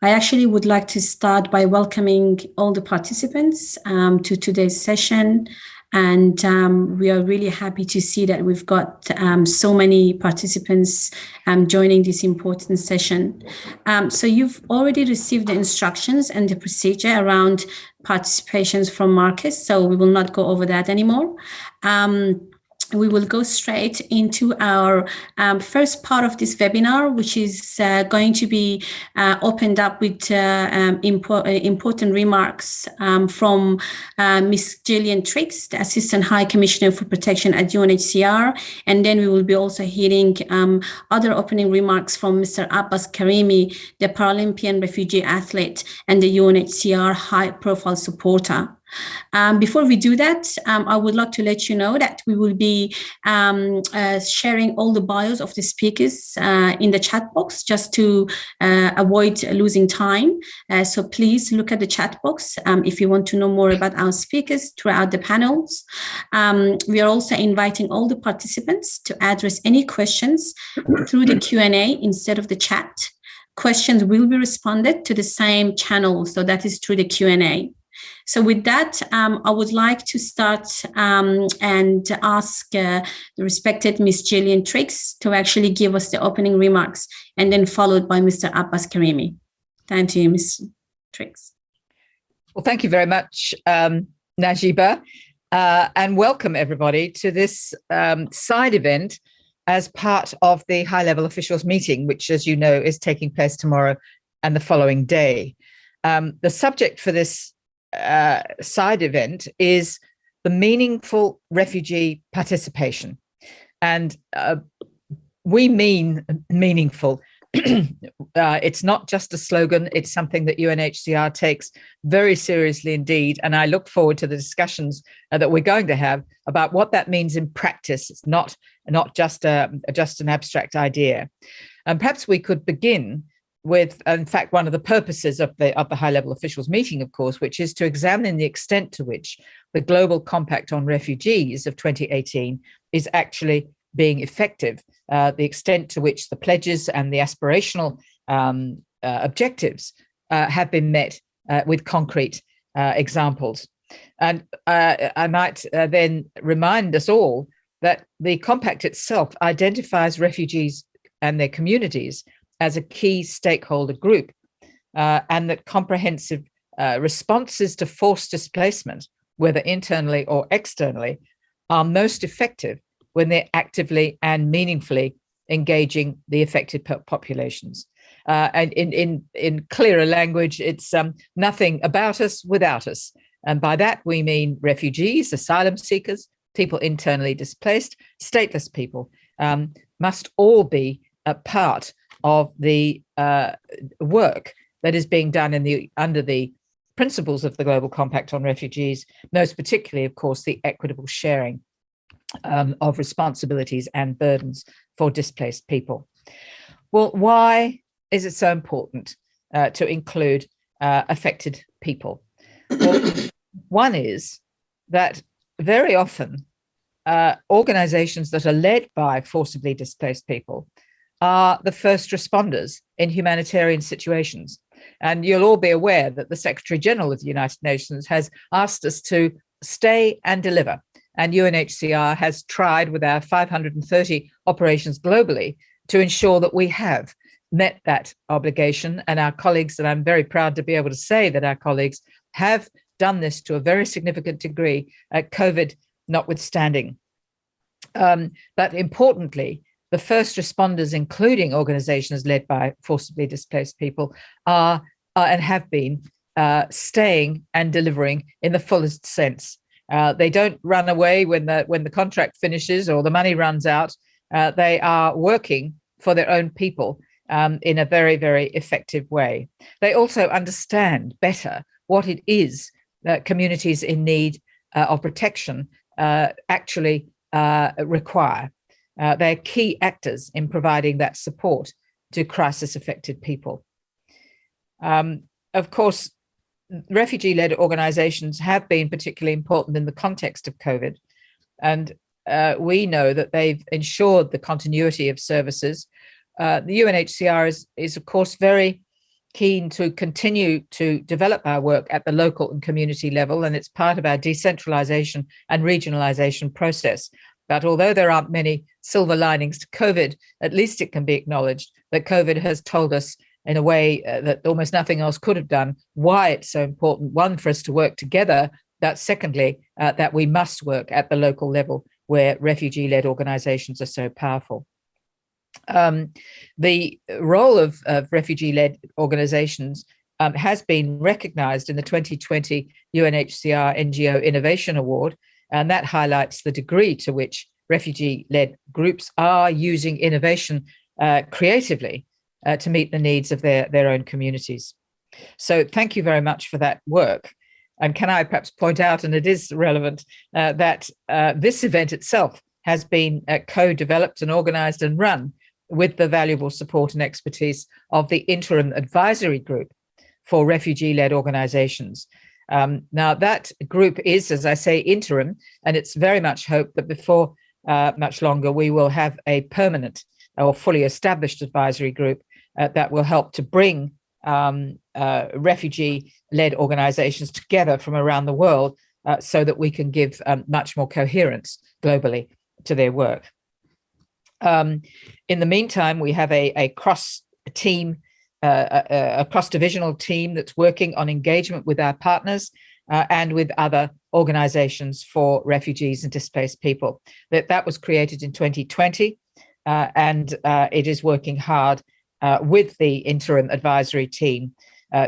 I actually would like to start by welcoming all the participants to today's session. And we are really happy to see that we've got so many participants joining this important session. So you've already received the instructions and the procedure around participations from Marcus, so we will not go over that anymore. We will go straight into our first part of this webinar, which is going to be opened up with important remarks from Ms. Gillian Triggs, the Assistant High Commissioner for Protection at UNHCR. And then we will be also hearing other opening remarks from Mr. Abbas Karimi, the Paralympian refugee athlete and the UNHCR high-profile supporter. Before we do that, I would like to let you know that we will be sharing all the bios of the speakers in the chat box just to avoid losing time. So please look at the chat box if you want to know more about our speakers throughout the panels. We are also inviting all the participants to address any questions through the Q&A instead of the chat. Questions will be responded to the same channel, so that is through the Q&A. So with that, I would like to start and ask the respected Ms. Gillian Triggs to actually give us the opening remarks, and then followed by Mr. Abbas Karimi. Thank you, Ms. Triggs. Well, thank you very much, Najiba, and welcome everybody to this side event as part of the high-level officials meeting, which, as you know, is taking place tomorrow and the following day. The subject for this side event is the meaningful refugee participation. And we mean meaningful. It's not just a slogan, it's something that UNHCR takes very seriously indeed. And I look forward to the discussions that we're going to have about what that means in practice. It's not just an abstract idea. And perhaps we could begin with, in fact, one of the purposes of the high-level officials meeting, of course, which is to examine the extent to which the Global Compact on Refugees of 2018 is actually being effective, the extent to which the pledges and the aspirational objectives have been met with concrete examples. And I might then remind us all that the compact itself identifies refugees and their communities as a key stakeholder group, and that comprehensive responses to forced displacement, whether internally or externally, are most effective when they're actively and meaningfully engaging the affected populations. And in clearer language, it's nothing about us without us. And by that, we mean refugees, asylum seekers, people internally displaced, stateless people, must all be a part of the work that is being done under the principles of the Global Compact on Refugees, most particularly, of course, the equitable sharing of responsibilities and burdens for displaced people. Well, why is it so important to include affected people? Well, one is that very often organizations that are led by forcibly displaced people are the first responders in humanitarian situations. And you'll all be aware that the Secretary General of the United Nations has asked us to stay and deliver. And UNHCR has tried with our 530 operations globally to ensure that we have met that obligation. And our colleagues, and I'm very proud to be able to say that our colleagues have done this to a very significant degree, COVID notwithstanding. But importantly, the first responders, including organizations led by forcibly displaced people, are and have been staying and delivering in the fullest sense. They don't run away when the contract finishes or the money runs out. They are working for their own people in a very, very effective way. They also understand better what it is that communities in need of protection actually require. They're key actors in providing that support to crisis-affected people. Of course, refugee-led organizations have been particularly important in the context of COVID. And we know that they've ensured the continuity of services. The UNHCR is of course, very keen to continue to develop our work at the local and community level, and it's part of our decentralization and regionalization process. But although there aren't many silver linings to COVID, at least it can be acknowledged that COVID has told us in a way that almost nothing else could have done why it's so important, one, for us to work together, but secondly, that we must work at the local level where refugee-led organizations are so powerful. The role of refugee-led organizations has been recognized in the 2020 UNHCR NGO Innovation Award, and that highlights the degree to which refugee-led groups are using innovation creatively to meet the needs of their own communities. So thank you very much for that work. And can I perhaps point out, and it is relevant, that this event itself has been co-developed and organized and run with the valuable support and expertise of the Interim Advisory Group for Refugee-Led Organizations. Now, that group is, as I say, interim, and it's very much hoped that before much longer, we will have a permanent or fully established advisory group that will help to bring refugee-led organizations together from around the world so that we can give much more coherence globally to their work. In the meantime, we have a cross-team, a cross-divisional team that's working on engagement with our partners and with other organizations for refugees and displaced people. That was created in 2020, and it is working hard with the interim advisory team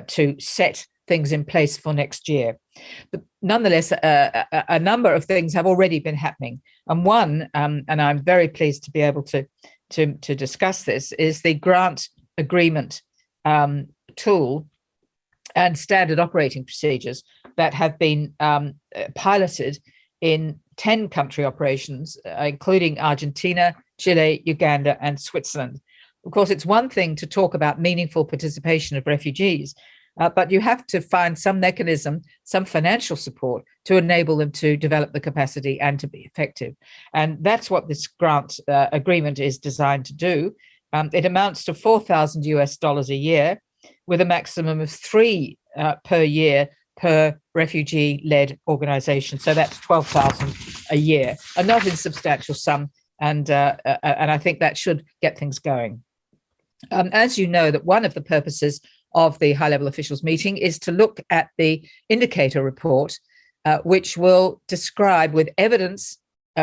to set things in place for next year. But nonetheless, a number of things have already been happening. And one, and I'm very pleased to be able to discuss this, is the grant agreement tool and standard operating procedures that have been piloted in 10 country operations, including Argentina, Chile, Uganda, and Switzerland. Of course, it's one thing to talk about meaningful participation of refugees, but you have to find some mechanism, some financial support to enable them to develop the capacity and to be effective. And that's what this grant agreement is designed to do. It amounts to $4,000 a year, with a maximum of 3 per year per refugee-led organization. So that's 12,000 a year, a not insubstantial sum, and I think that should get things going. As you know, that one of the purposes of the high-level officials meeting is to look at the indicator report, which will describe with evidence,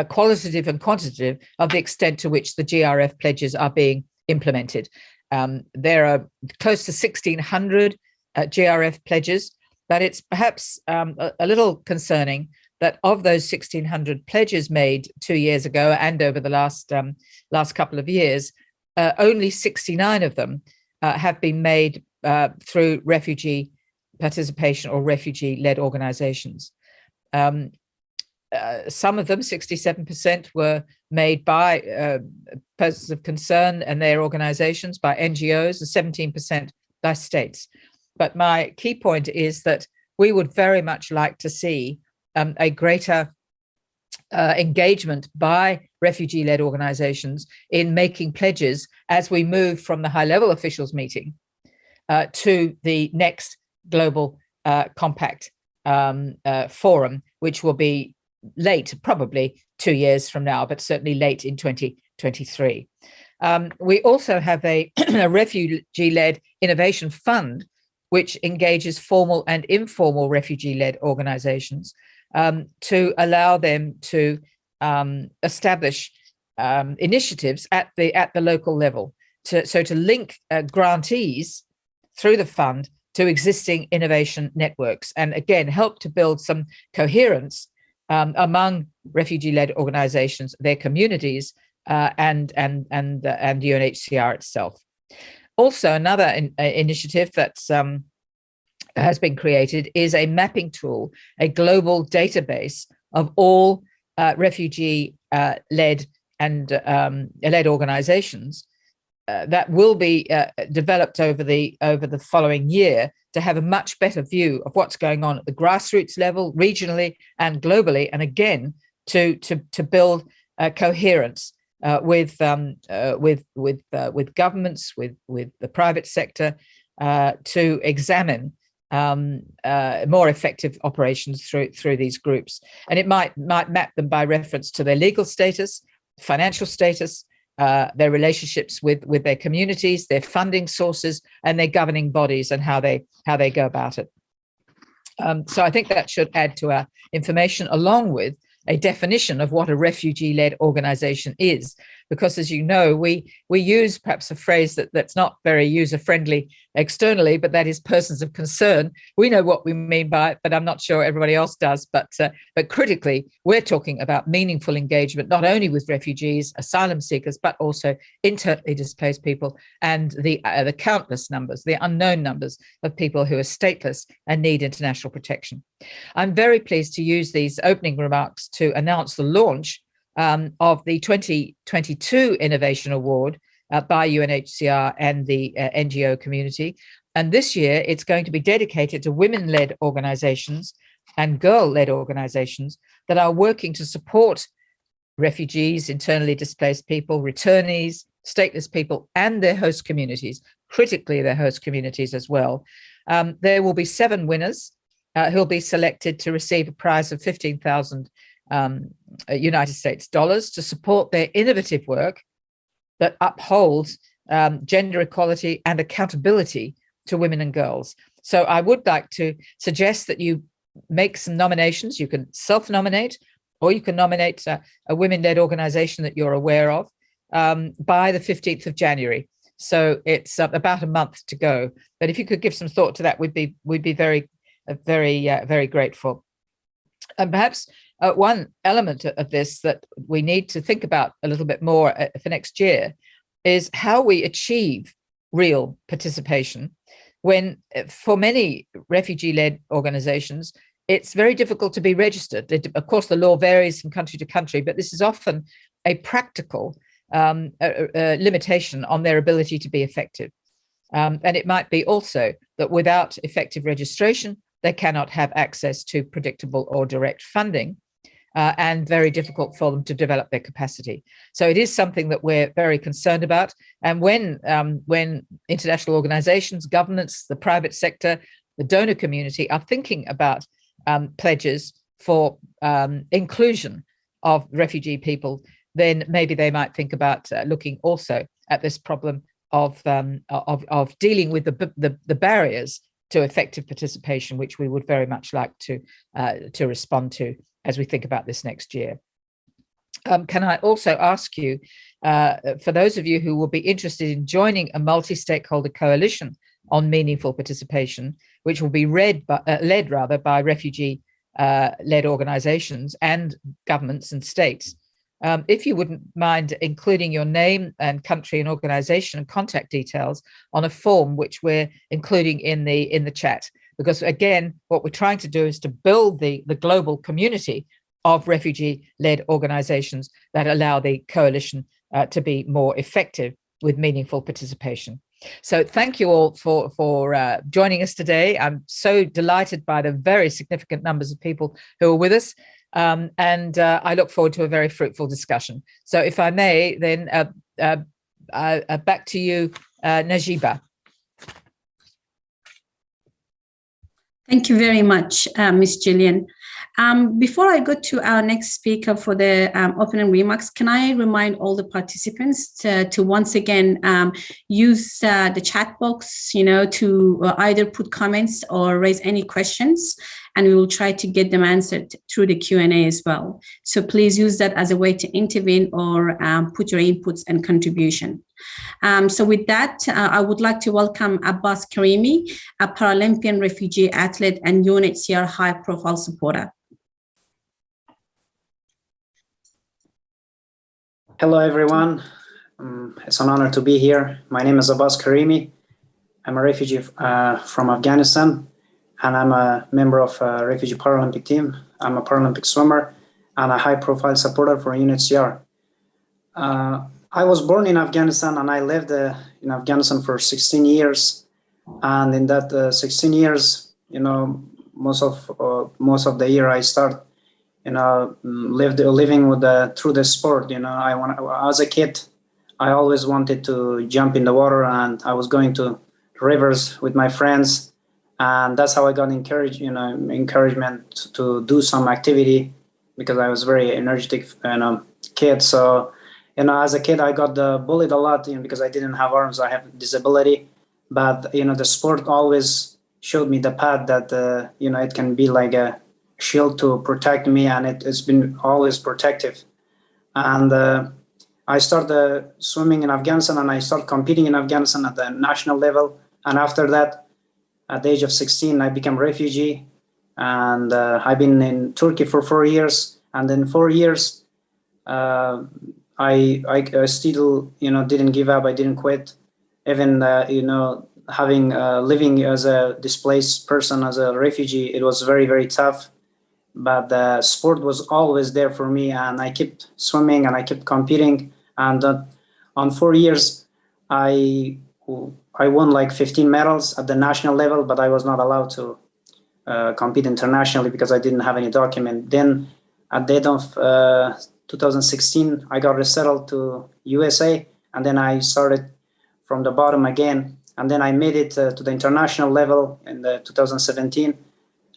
qualitative and quantitative, of the extent to which the GRF pledges are being implemented. There are close to 1,600 GRF pledges, but it's perhaps a little concerning that of those 1,600 pledges made 2 years ago and over the last couple of years, only 69 of them have been made through refugee participation or refugee-led organizations. Some of them, 67%, were made by persons of concern and their organizations, by NGOs, and 17% by states. But my key point is that we would very much like to see a greater engagement by refugee-led organizations in making pledges as we move from the high-level officials meeting to the next global compact forum, which will be late, probably 2 years from now, but certainly late in 2023. We also have a refugee-led innovation fund, which engages formal and informal refugee-led organizations to allow them to establish initiatives at the local level, to link grantees through the fund to existing innovation networks, and again help to build some coherence among refugee-led organizations, their communities, and UNHCR itself. Also, another initiative that's has been created is a mapping tool, a global database of all refugee-led and led organizations that will be developed over the following year to have a much better view of what's going on at the grassroots level, regionally and globally, and again to build coherence with governments, with the private sector, to examine more effective operations through these groups. And it might map them by reference to their legal status, financial status, their relationships with their communities, their funding sources, and their governing bodies, and how they go about it. So I think that should add to our information, along with a definition of what a refugee-led organization is. Because, as you know, we use perhaps a phrase that's not very user-friendly externally, but that is persons of concern. We know what we mean by it, but I'm not sure everybody else does. But critically, we're talking about meaningful engagement, not only with refugees, asylum seekers, but also internally displaced people, and the countless numbers, the unknown numbers of people who are stateless and need international protection. I'm very pleased to use these opening remarks to announce the launch of the 2022 Innovation Award by UNHCR and the NGO community. And this year, it's going to be dedicated to women-led organizations and girl-led organizations that are working to support refugees, internally displaced people, returnees, stateless people, and their host communities, critically their host communities as well. There will be 7 winners who'll be selected to receive a prize of 15,000 United States dollars to support their innovative work that upholds gender equality and accountability to women and girls. So I would like to suggest that you make some nominations. You can self-nominate, or you can nominate a women-led organization that you're aware of by the 15th of January. So it's about a month to go. But if you could give some thought to that, we'd be very grateful. And perhaps one element of this that we need to think about a little bit more for next year is how we achieve real participation when, for many refugee-led organizations, it's very difficult to be registered. Of course, the law varies from country to country, but this is often a practical limitation on their ability to be effective. And it might be also that without effective registration, they cannot have access to predictable or direct funding, and very difficult for them to develop their capacity. So it is something that we're very concerned about. And when international organizations, governments, the private sector, the donor community are thinking about pledges for inclusion of refugee people, then maybe they might think about looking also at this problem of dealing with the barriers to effective participation, which we would very much like to respond to as we think about this next year. Can I also ask you, for those of you who will be interested in joining a multi-stakeholder coalition on meaningful participation, which will be led by refugee-led organizations and governments and states, if you wouldn't mind including your name and country and organization and contact details on a form which we're including in the chat. Because again, what we're trying to do is to build the global community of refugee-led organizations that allow the coalition to be more effective with meaningful participation. So thank you all for joining us today. I'm so delighted by the very significant numbers of people who are with us. And I look forward to a very fruitful discussion. So if I may, then back to you, Najiba. Thank you very much, Ms. Gillian. Before I go to our next speaker for the opening remarks, can I remind all the participants to once again use the chat box, to either put comments or raise any questions, and we will try to get them answered through the Q&A as well. So please use that as a way to intervene or put your inputs and contribution. So with that, I would like to welcome Abbas Karimi, a Paralympian refugee athlete and UNHCR high-profile supporter. Hello, everyone. It's an honor to be here. My name is Abbas Karimi. I'm a refugee from Afghanistan, and I'm a member of a refugee Paralympic team. I'm a Paralympic swimmer and a high-profile supporter for UNHCR. I was born in Afghanistan, and I lived in Afghanistan for 16 years. And in that 16 years, most of the year I start, living with through the sport. As a kid, I always wanted to jump in the water, and I was going to rivers with my friends, and that's how I got encouragement to do some activity, because I was very energetic, kid. So, as a kid, I got bullied a lot, because I didn't have arms. I have disability, but the sport always showed me the path that it can be like a shield to protect me, and it's been always protective. And I started swimming in Afghanistan, and I started competing in Afghanistan at the national level. And after that, at the age of 16, I became a refugee, and I've been in Turkey for 4 years. And in 4 years, I still didn't give up. I didn't quit, even having living as a displaced person, as a refugee. It was very, very tough, but the sport was always there for me, and I kept swimming and I kept competing. And on 4 years, I won like 15 medals at the national level, but I was not allowed to compete internationally because I didn't have any document. Then at the end of 2016, I got resettled to USA, and then I started from the bottom again. And then I made it to the international level in the 2017.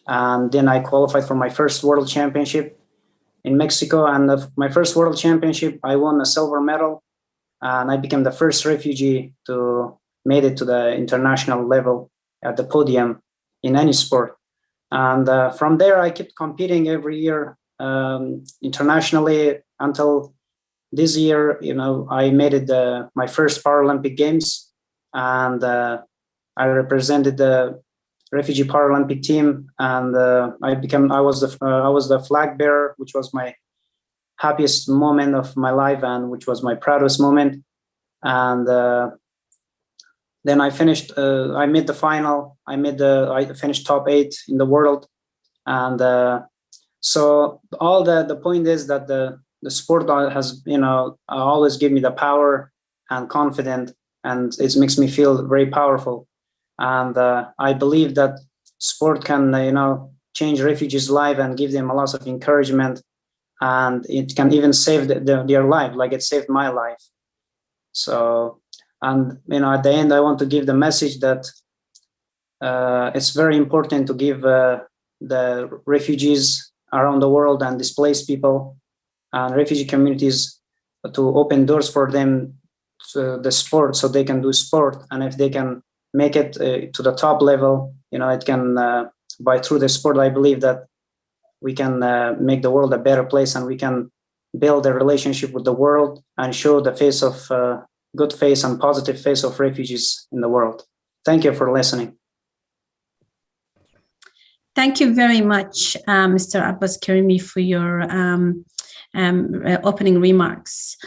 And then I qualified for my first world championship in Mexico. And my first world championship, I won a silver medal, and I became the first refugee to made it to the international level at the podium in any sport. And from there, I kept competing every year internationally until this year. I made it my first Paralympic Games, and I represented the Refugee Paralympic team, and I was the flag bearer, which was my happiest moment of my life, and which was my proudest moment. And then I finished. I made the final. I finished top 8 in the world, and so all the point is that the sport has always give me the power and confidence, and it makes me feel very powerful. And I believe that sport can change refugees' life and give them a lot of encouragement, and it can even save their life, like it saved my life. So, and at the end, I want to give the message that it's very important to give the refugees around the world and displaced people and refugee communities to open doors for them to the sport, so they can do sport. And if they can make it to the top level, it can by through the sport, I believe that we can make the world a better place, and we can build a relationship with the world and show the face of good face and positive face of refugees in the world. Thank you for listening. Thank you very much, Mr. Abbas Karimi, for your opening remarks.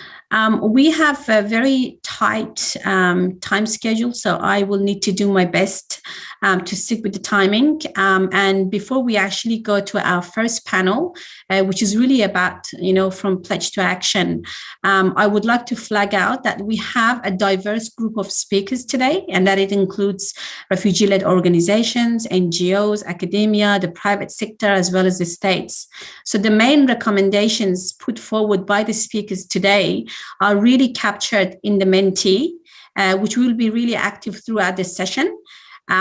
We have a very tight time schedule, so I will need to do my best to stick with the timing. And before we actually go to our first panel, which is really about, from pledge to action, I would like to flag out that we have a diverse group of speakers today, and that it includes refugee-led organizations, NGOs, academia, the private sector, as well as the states. So the main recommendations put forward by the speakers today are really captured in the Mentee, which will be really active throughout this session.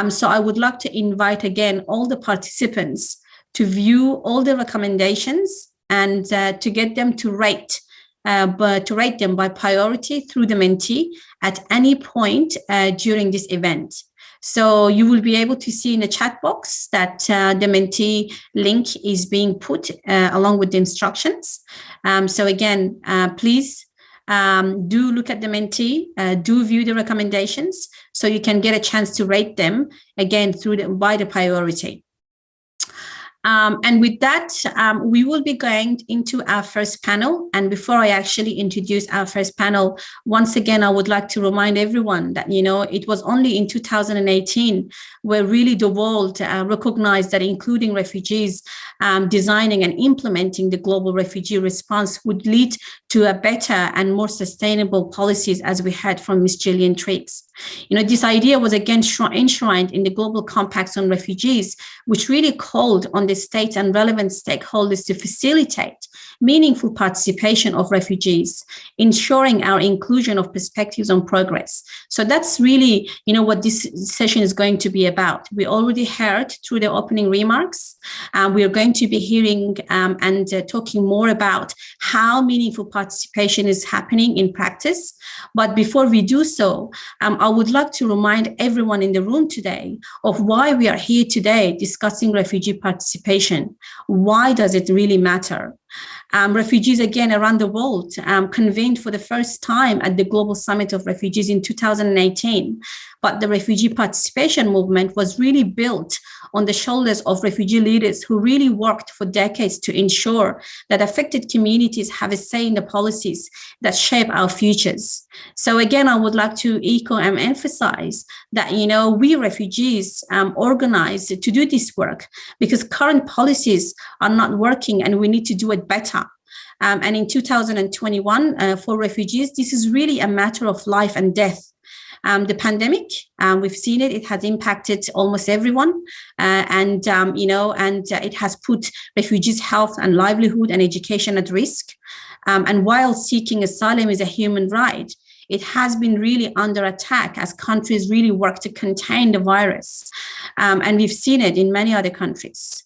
So I would like to invite again all the participants to view all the recommendations and to get them to rate them by priority through the Mentee at any point during this event. So you will be able to see in the chat box that the Mentee link is being put along with the instructions. So again, please do look at the Mentee, do view the recommendations so you can get a chance to rate them again by the priority. And with that, we will be going into our first panel. And before I actually introduce our first panel, once again, I would like to remind everyone that, it was only in 2018 where really the world recognized that including refugees, designing and implementing the global refugee response would lead to a better and more sustainable policies, as we heard from Ms. Gillian Triggs. This idea was again enshrined in the Global Compacts on Refugees, which really called on the state and relevant stakeholders to facilitate meaningful participation of refugees, ensuring our inclusion of perspectives on progress. So that's really, what this session is going to be about. We already heard through the opening remarks. We are going to be hearing and talking more about how meaningful participation is happening in practice. But before we do so, I would like to remind everyone in the room today of why we are here today discussing refugee participation. Why does it really matter? Refugees, again, around the world convened for the first time at the Global Summit of Refugees in 2018. But the refugee participation movement was really built on the shoulders of refugee leaders who really worked for decades to ensure that affected communities have a say in the policies that shape our futures. So again, I would like to echo and emphasize that, we refugees organized to do this work because current policies are not working and we need to do it better. And in 2021, for refugees, this is really a matter of life and death. The pandemic, we've seen it has impacted almost everyone. And it has put refugees' health and livelihood and education at risk. And while seeking asylum is a human right, it has been really under attack as countries really work to contain the virus. And we've seen it in many other countries.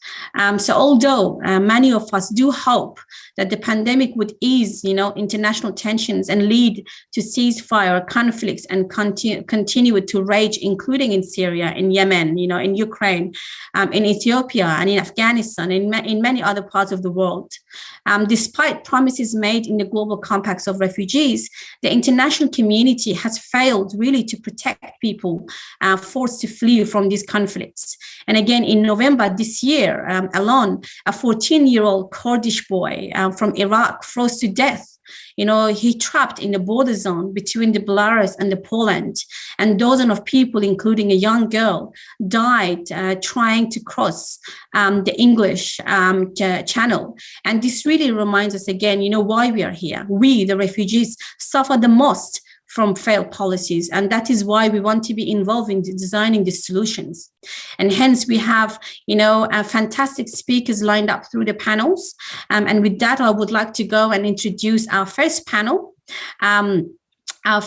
So although many of us do hope that the pandemic would ease, international tensions and lead to ceasefire conflicts and continue to rage, including in Syria, in Yemen, in Ukraine, in Ethiopia, and in Afghanistan, in many other parts of the world. Despite promises made in the global compacts of refugees, the international community has failed really to protect people forced to flee from these conflicts. And again, in November this year alone, a 14-year-old Kurdish boy from Iraq froze to death. He trapped in the border zone between the Belarus and the Poland, and dozens of people, including a young girl, died trying to cross the English channel. And this really reminds us again, why we are here. We, the refugees, suffer the most from failed policies. And that is why we want to be involved in designing the solutions. And hence we have, fantastic speakers lined up through the panels. And with that, I would like to go and introduce our first panel. Our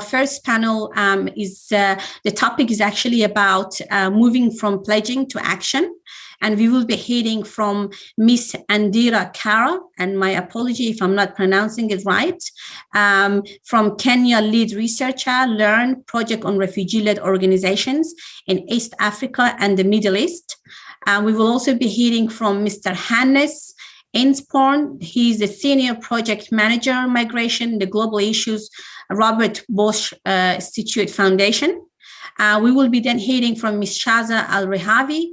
first panel is the topic is actually about moving from pledging to action. And we will be hearing from Miss Andira Kara, and my apology if I'm not pronouncing it right, from Kenya, lead researcher, LEARN project on refugee-led organizations in East Africa and the Middle East. We will also be hearing from Mr. Hannes Einsporn. He's the senior project manager migration, the global issues, Robert Bosch Institute Foundation. We will be then hearing from Ms. Shaza Al-Rehavi,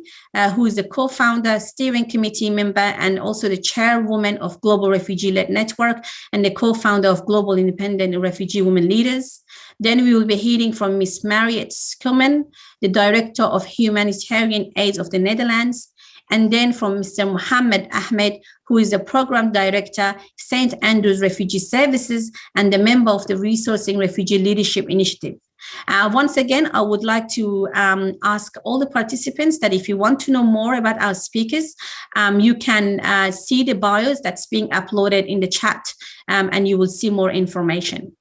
who is the co-founder, steering committee member, and also the chairwoman of Global Refugee-Led Network and the co-founder of Global Independent Refugee Women Leaders. Then we will be hearing from Ms. Mariette Schumann, the director of Humanitarian Aid of the Netherlands, and then from Mr. Mohammed Ahmed, who is the program director, St. Andrews Refugee Services, and the member of the Resourcing Refugee Leadership Initiative. Once again, I would like to ask all the participants that if you want to know more about our speakers, you can see the bios that's being uploaded in the chat, and you will see more information.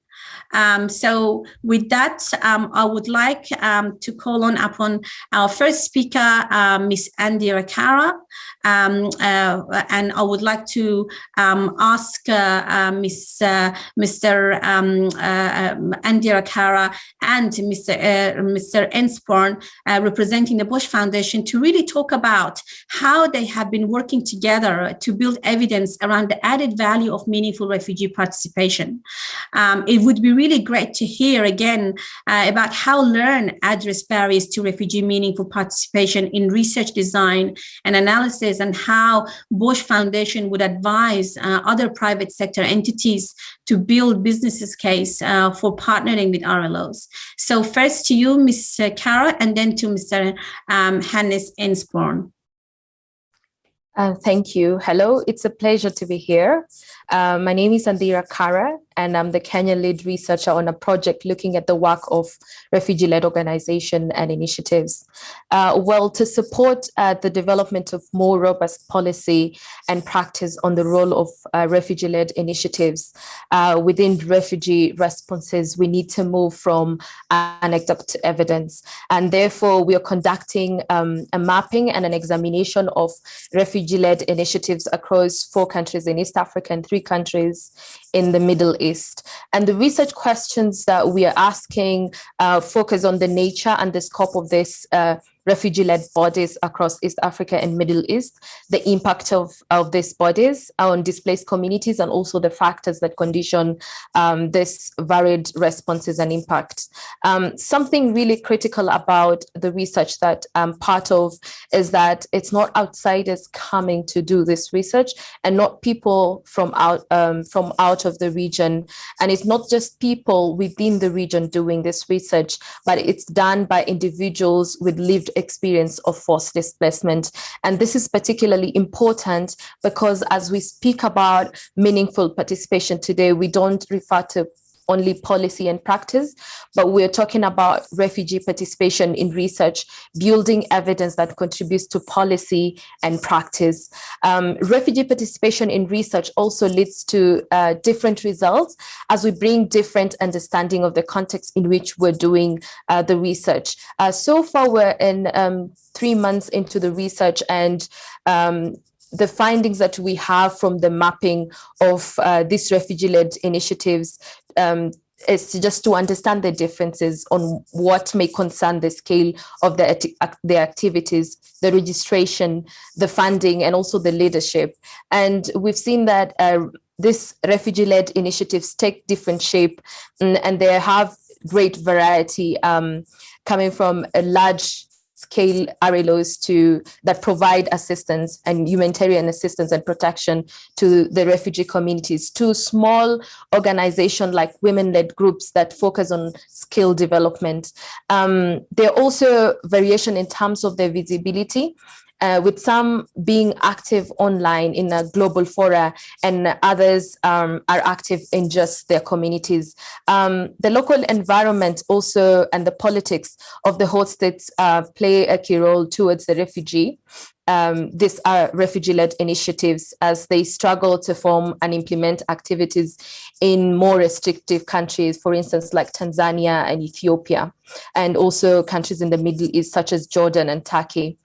So with that, I would like to call on upon our first speaker, Ms. Andira Kara, and I would like to ask Mr. Andira Kara and Mr. Einsporn, representing the Bosch Foundation, to really talk about how they have been working together to build evidence around the added value of meaningful refugee participation. It would be really great to hear again about how LEARN address barriers to refugee meaningful participation in research design and analysis, and how Bosch Foundation would advise other private sector entities to build businesses case for partnering with RLOs. So first to you, Ms. Kara, and then to Mr. Hannes Einsporn. Thank you. Hello, it's a pleasure to be here. My name is Andira Kara, and I'm the Kenya lead researcher on a project looking at the work of refugee-led organization and initiatives. To support the development of more robust policy and practice on the role of refugee-led initiatives within refugee responses, we need to move from anecdote to evidence. And therefore, we are conducting a mapping and an examination of refugee-led initiatives across 4 countries in East Africa and 3 countries in the Middle East. And the research questions that we are asking focus on the nature and the scope of this refugee-led bodies across East Africa and Middle East, the impact of these bodies on displaced communities, and also the factors that condition this varied responses and impact. Something really critical about the research that I'm part of is that it's not outsiders coming to do this research, and not people from out of the region. And it's not just people within the region doing this research, but it's done by individuals with lived experience of forced displacement. And this is particularly important because as we speak about meaningful participation today, we don't refer to only policy and practice, but we're talking about refugee participation in research, building evidence that contributes to policy and practice. Refugee participation in research also leads to different results as we bring different understanding of the context in which we're doing the research. So far, we're in 3 months into the research, and the findings that we have from the mapping of these refugee-led initiatives is just to understand the differences on what may concern the scale of the activities, the registration, the funding, and also the leadership. And we've seen that these refugee-led initiatives take different shape, and they have great variety coming from a large scale RLOs that provide assistance and humanitarian assistance and protection to the refugee communities, to small organizations like women-led groups that focus on skill development. There are also variation in terms of their visibility, with some being active online in a global fora, and others are active in just their communities. The local environment also and the politics of the host states play a key role towards the refugee. These are refugee-led initiatives as they struggle to form and implement activities in more restrictive countries, for instance, like Tanzania and Ethiopia, and also countries in the Middle East, such as Jordan and Turkey.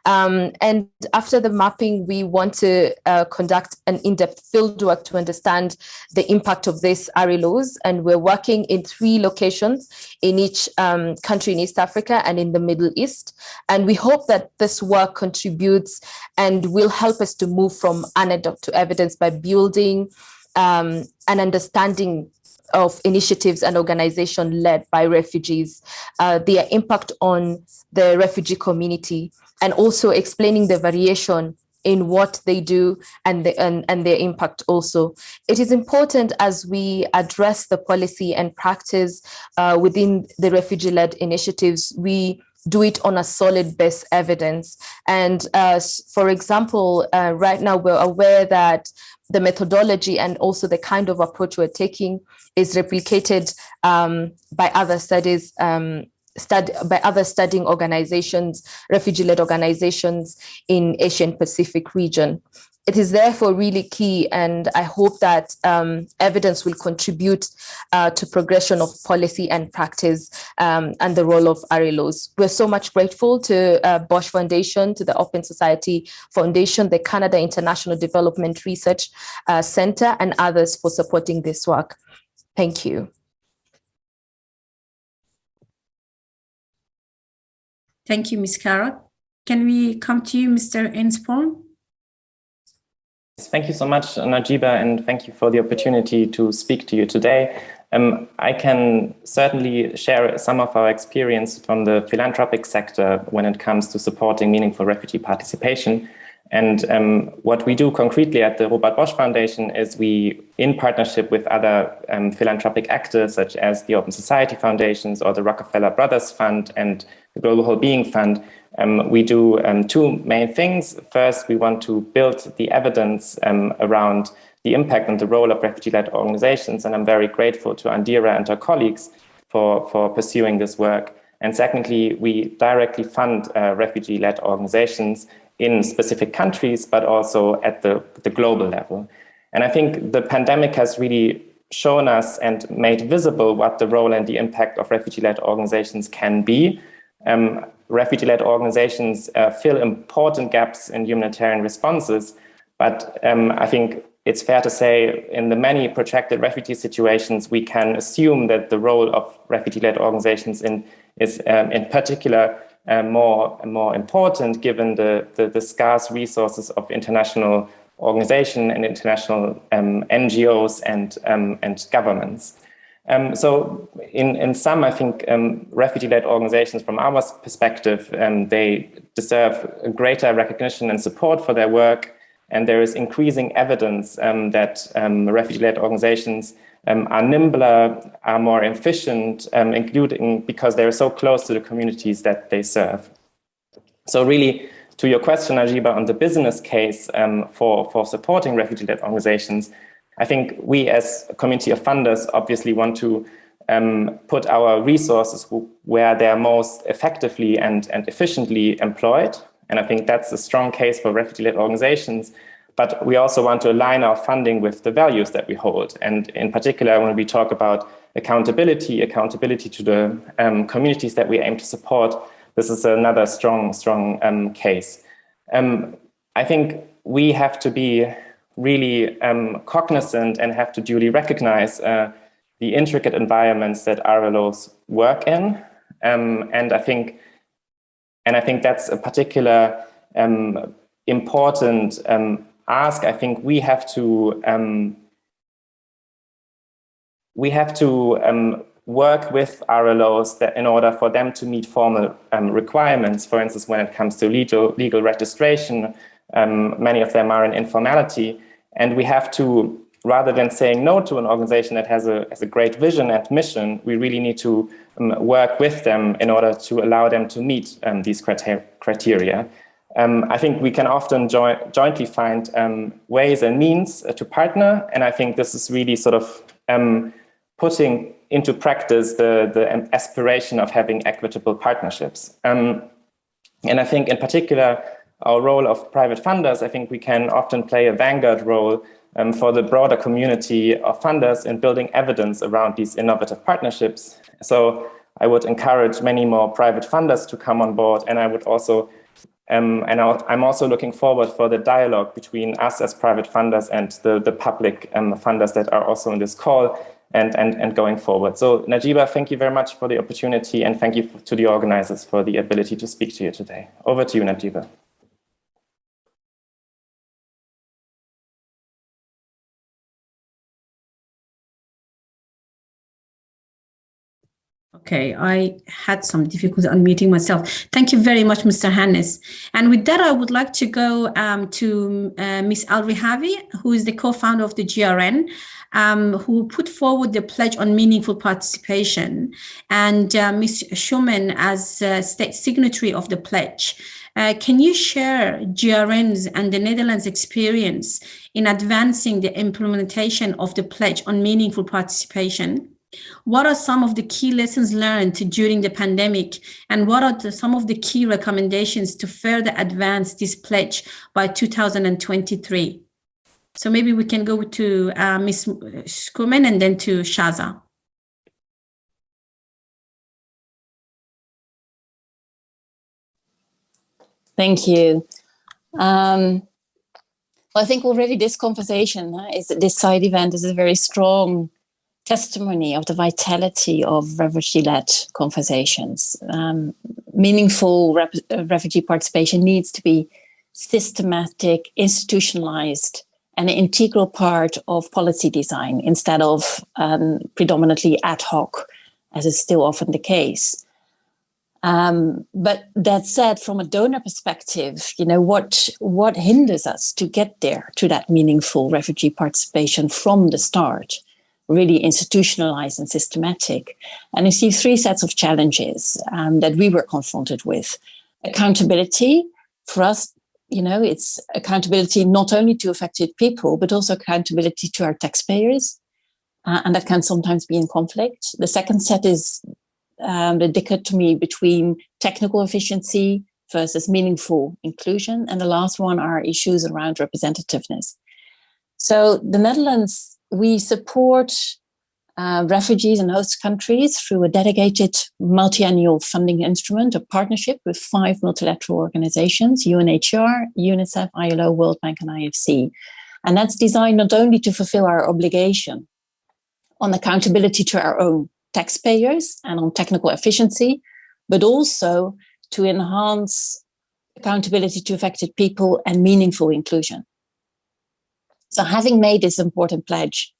And after the mapping, we want to conduct an in-depth fieldwork to understand the impact of these RLOs. And we're working in 3 locations in each country in East Africa and in the Middle East. And we hope that this work contributes and will help us to move from anecdote to evidence by building an understanding of initiatives and organizations led by refugees, their impact on the refugee community, and also explaining the variation in what they do and their impact also. It is important as we address the policy and practice within the refugee-led initiatives, we do it on a solid base evidence. And for example, right now we're aware that the methodology and also the kind of approach we're taking is replicated by other studies, by other studying organizations, refugee-led organizations in Asian Pacific region. It is therefore really key, and I hope that evidence will contribute to progression of policy and practice and the role of RLOs. We're so much grateful to Bosch Foundation, to the Open Society Foundation, the Canada International Development Research Center, and others for supporting this work. Thank you. Thank you, Ms. Kara. Can we come to you, Mr. Insporn? Thank you so much, Najiba, and thank you for the opportunity to speak to you today. I can certainly share some of our experience from the philanthropic sector when it comes to supporting meaningful refugee participation. And what we do concretely at the Robert Bosch Foundation is we, in partnership with other philanthropic actors such as the Open Society Foundations or the Rockefeller Brothers Fund and the Global Wellbeing Fund, we do 2 main things. First, we want to build the evidence around the impact and the role of refugee-led organizations. And I'm very grateful to Andira and her colleagues for pursuing this work. And secondly, we directly fund refugee-led organizations in specific countries, but also at the global level. And I think the pandemic has really shown us and made visible what the role and the impact of refugee-led organizations can be. Refugee-led organizations fill important gaps in humanitarian responses, but I think it's fair to say in the many protracted refugee situations, we can assume that the role of refugee-led organizations is in particular more important given the scarce resources of international organization and international NGOs and governments. So in sum, I think refugee-led organizations from our perspective, they deserve greater recognition and support for their work. And there is increasing evidence that refugee-led organizations are nimbler, are more efficient, including because they're so close to the communities that they serve. So really, to your question, Najiba, on the business case for supporting refugee-led organizations, I think we as a community of funders obviously want to put our resources where they're most effectively and efficiently employed. And I think that's a strong case for refugee-led organizations. But we also want to align our funding with the values that we hold. And in particular, when we talk about accountability to the communities that we aim to support, this is another strong case. I think we have to be really cognizant and have to duly recognize the intricate environments that RLOs work in. And I think that's a particular important ask. I think we have to work with RLOs that in order for them to meet formal requirements. For instance, when it comes to legal registration, many of them are in informality, and we have to, rather than saying no to an organization that has a great vision and mission, we really need to work with them in order to allow them to meet these criteria. I think we can often jointly find ways and means to partner, and I think this is really sort of putting into practice the aspiration of having equitable partnerships. And I think in particular, our role of private funders, I think we can often play a vanguard role for the broader community of funders in building evidence around these innovative partnerships. So I would encourage many more private funders to come on board, and I would also I'm also looking forward for the dialogue between us as private funders and the public funders that are also in this call and going forward. So Najiba, thank you very much for the opportunity, and thank you to the organizers for the ability to speak to you today. Over to you, Najiba. Okay, I had some difficulty unmuting myself. Thank you very much, Mr. Hannes. And with that, I would like to go to Ms. Al-Rihavi, who is the co-founder of the GRN, who put forward the pledge on meaningful participation, and Ms. Schumann as state signatory of the pledge. Can you share GRN's and the Netherlands' experience in advancing the implementation of the pledge on meaningful participation? What are some of the key lessons learned during the pandemic, and what are some of the key recommendations to further advance this pledge by 2023? So maybe we can go to Ms. Schumann and then to Shaza. Thank you. Well, I think already this conversation this side event is a very strong testimony of the vitality of refugee-led conversations. Meaningful refugee participation needs to be systematic, institutionalized, and an integral part of policy design instead of predominantly ad hoc, as is still often the case. But that said, from a donor perspective, what hinders us to get there, to that meaningful refugee participation from the start? Really institutionalized and systematic. And you see three sets of challenges that we were confronted with. Accountability, for us, it's accountability not only to affected people, but also accountability to our taxpayers. And that can sometimes be in conflict. The second set is the dichotomy between technical efficiency versus meaningful inclusion. And the last one are issues around representativeness. So the Netherlands, we support refugees and host countries through a dedicated multi-annual funding instrument, a partnership with 5 multilateral organizations, UNHCR, UNICEF, ILO, World Bank, and IFC. And that's designed not only to fulfill our obligation on accountability to our own taxpayers and on technical efficiency, but also to enhance accountability to affected people and meaningful inclusion. So having made this important pledge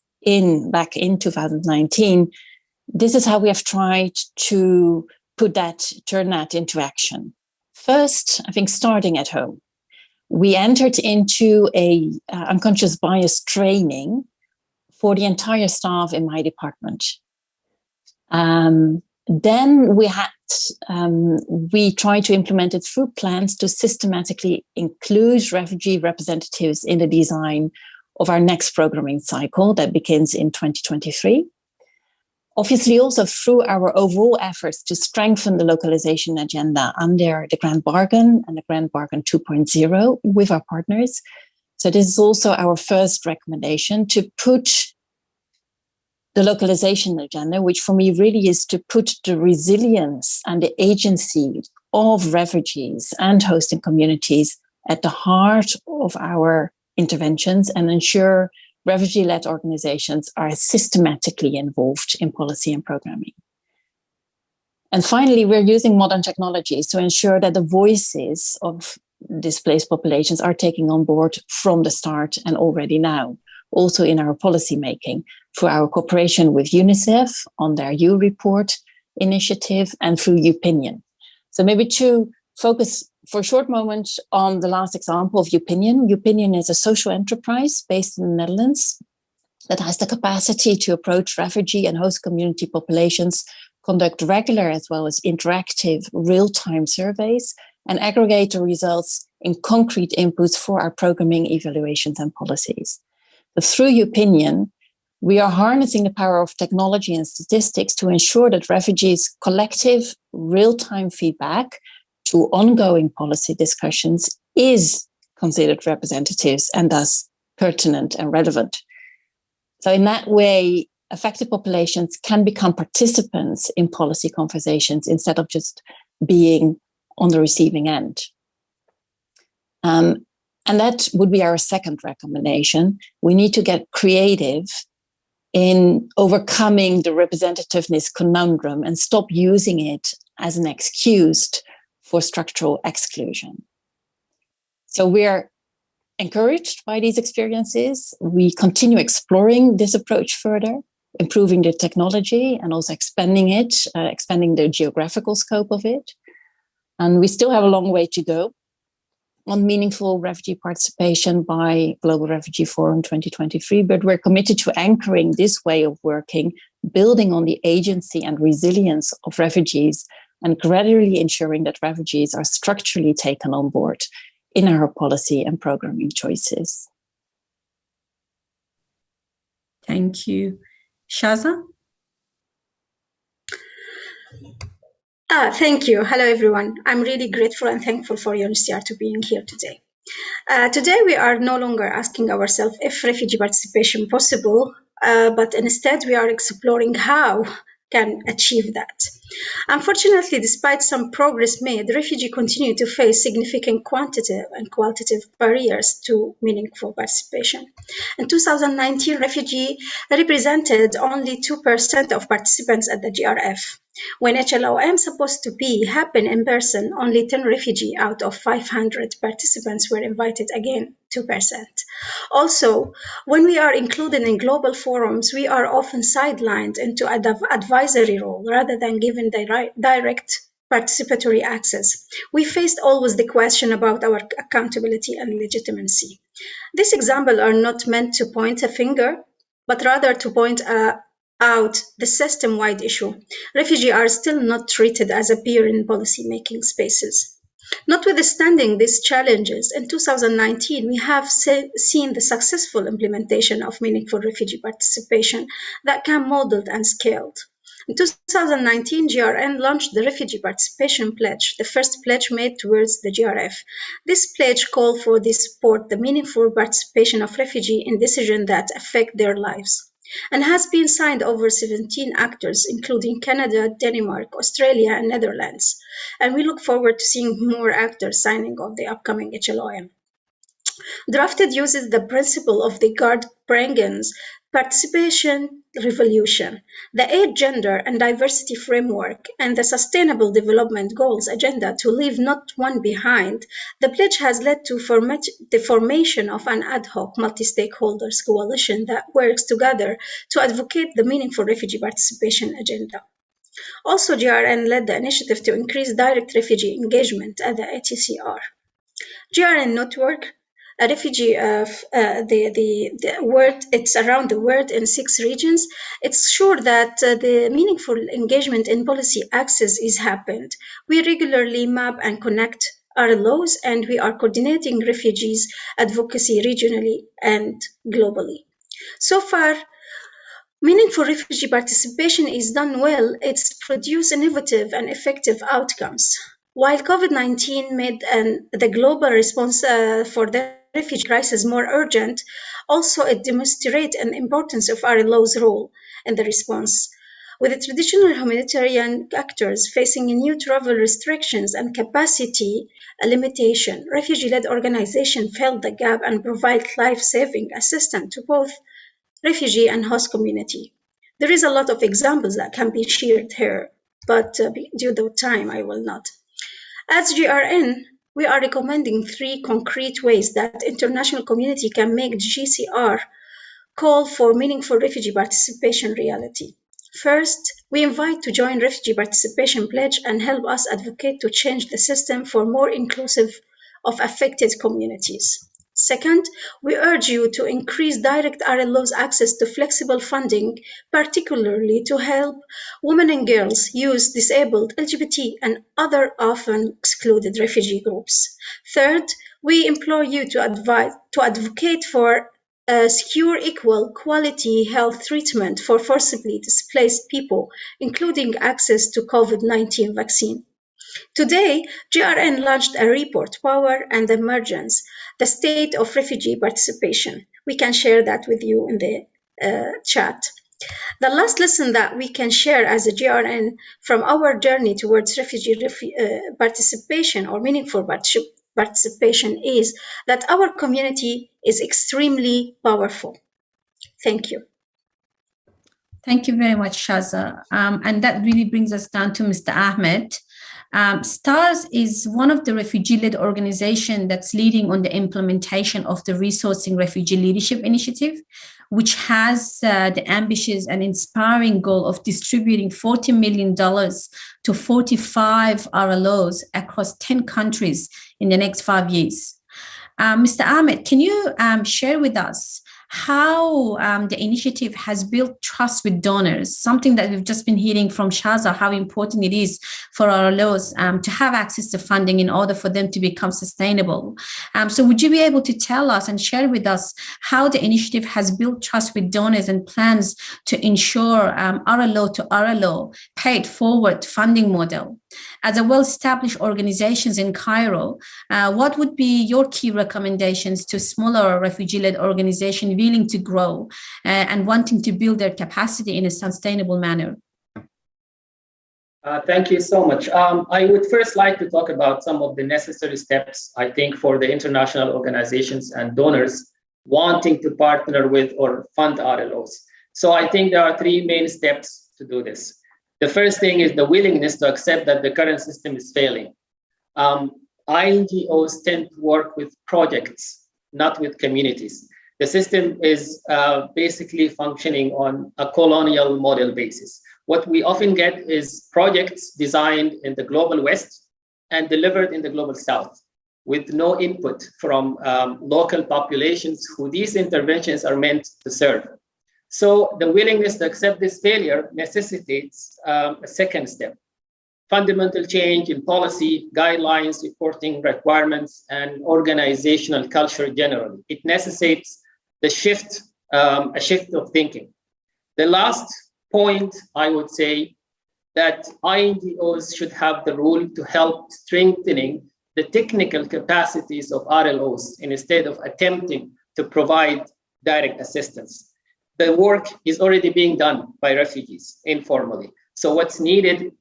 back in 2019, this is how we have tried to turn that into action. First, I think starting at home. We entered into a unconscious bias training for the entire staff in my department. Then we tried to implement it through plans to systematically include refugee representatives in the design of our next programming cycle that begins in 2023. Obviously, also through our overall efforts to strengthen the localization agenda under the Grand Bargain and the Grand Bargain 2.0 with our partners. So this is also our first recommendation, to put the localization agenda, which for me really is to put the resilience and the agency of refugees and hosting communities at the heart of our interventions and ensure refugee-led organizations are systematically involved in policy and programming. And finally, we're using modern technologies to ensure that the voices of displaced populations are taken on board from the start and already now, also in our policy making, through our cooperation with UNICEF on their U Report initiative and through Upinion. So maybe to focus for a short moment on the last example of Upinion. Upinion is a social enterprise based in the Netherlands that has the capacity to approach refugee and host community populations, conduct regular as well as interactive real-time surveys, and aggregate the results in concrete inputs for our programming, evaluations, and policies. But through Upinion, we are harnessing the power of technology and statistics to ensure that refugees' collective real-time feedback to ongoing policy discussions is considered representatives and thus pertinent and relevant. So in that way, affected populations can become participants in policy conversations instead of just being on the receiving end. And that would be our second recommendation. We need to get creative in overcoming the representativeness conundrum and stop using it as an excuse for structural exclusion. So we're encouraged by these experiences. We continue exploring this approach further, improving the technology and also expanding it, expanding the geographical scope of it. And we still have a long way to go on meaningful refugee participation by Global Refugee Forum 2023, but we're committed to anchoring this way of working, building on the agency and resilience of refugees, and gradually ensuring that refugees are structurally taken on board in our policy and programming choices. Thank you. Shaza? Thank you. Hello, everyone. I'm really grateful and thankful for UNHCR to being here today. Today, we are no longer asking ourselves if refugee participation possible, but instead we are exploring how can achieve that. Unfortunately, despite some progress made, refugees continue to face significant quantitative and qualitative barriers to meaningful participation. In 2019, refugees represented only 2% of participants at the GRF. When HLOM supposed to happen in person, only 10 refugees out of 500 participants were invited, again, 2%. Also, when we are included in global forums, we are often sidelined into an advisory role rather than given direct participatory access. We faced always the question about our accountability and legitimacy. These examples are not meant to point a finger, but rather to point out the system-wide issue. Refugees are still not treated as a peer in policy-making spaces. Notwithstanding these challenges, in 2019, we have seen the successful implementation of meaningful refugee participation that can be modeled and scaled. In 2019, GRN launched the Refugee Participation Pledge, the first pledge made towards the GRF. This pledge called for the support the meaningful participation of refugees in decisions that affect their lives, and has been signed over 17 actors, including Canada, Denmark, Australia, and Netherlands. And we look forward to seeing more actors signing on the upcoming HLOM. Drafted uses the principle of the Gerd Brangen's participation revolution, the 8 gender and diversity framework, and the Sustainable Development Goals agenda to leave not one behind. The pledge has led to the formation of an ad hoc multi-stakeholders coalition that works together to advocate the meaningful refugee participation agenda. Also, GRN led the initiative to increase direct refugee engagement at the ATCR. GRN Network, a refugee the world, it's around the world in 6 regions. It's sure that the meaningful engagement in policy access is happened. We regularly map and connect our laws, and we are coordinating refugees advocacy regionally and globally. So far, meaningful refugee participation is done well. It's produced innovative and effective outcomes. While COVID-19 made the global response for the refugee crisis more urgent, also it demonstrates an importance of RLO's role in the response. With the traditional humanitarian actors facing new travel restrictions and capacity limitation, refugee-led organizations filled the gap and provide life-saving assistance to both refugee and host community. There is a lot of examples that can be shared here, but due to time, I will not. As GRN, we are recommending 3 concrete ways that international community can make GCR call for meaningful refugee participation reality. First, we invite to join Refugee Participation Pledge and help us advocate to change the system for more inclusive of affected communities. Second, we urge you to increase direct RLO's access to flexible funding, particularly to help women and girls, youth, disabled, LGBT, and other often excluded refugee groups. Third, we implore you to advocate for secure, equal, quality health treatment for forcibly displaced people, including access to COVID-19 vaccine. Today, GRN launched a report, Power and Emergence, the State of Refugee Participation. We can share that with you in the chat. The last lesson that we can share as a GRN from our journey towards refugee participation or meaningful participation is that our community is extremely powerful. Thank you. Thank you very much, Shaza. And that really brings us down to Mr. Ahmed. STARS is one of the refugee-led organizations that's leading on the implementation of the Resourcing Refugee Leadership Initiative, which has the ambitious and inspiring goal of distributing $40 million to 45 RLOs across 10 countries in the next 5 years. Mr. Ahmed, can you share with us how the initiative has built trust with donors, something that we've just been hearing from Shaza, how important it is for our laws to have access to funding in order for them to become sustainable. So would you be able to tell us and share with us how the initiative has built trust with donors and plans to ensure RLO to RLO paid forward funding model? As a well-established organizations in Cairo, what would be your key recommendations to smaller refugee-led organizations willing to grow and wanting to build their capacity in a sustainable manner? Thank you so much. I would first like to talk about some of the necessary steps, I think, for the international organizations and donors wanting to partner with or fund RLOs. So I think there are 3 main steps to do this. The first thing is the willingness to accept that the current system is failing. INGOs tend to work with projects, not with communities. The system is basically functioning on a colonial model basis. What we often get is projects designed in the global West and delivered in the global South with no input from local populations who these interventions are meant to serve. So the willingness to accept this failure necessitates a second step. fundamental change in policy, guidelines, reporting requirements, and organizational culture generally. It necessitates the shift, a shift of thinking. The last point, I would say, that INGOs should have the role to help strengthening the technical capacities of RLOs instead of attempting to provide direct assistance. The work is already being done by refugees informally. So what's needed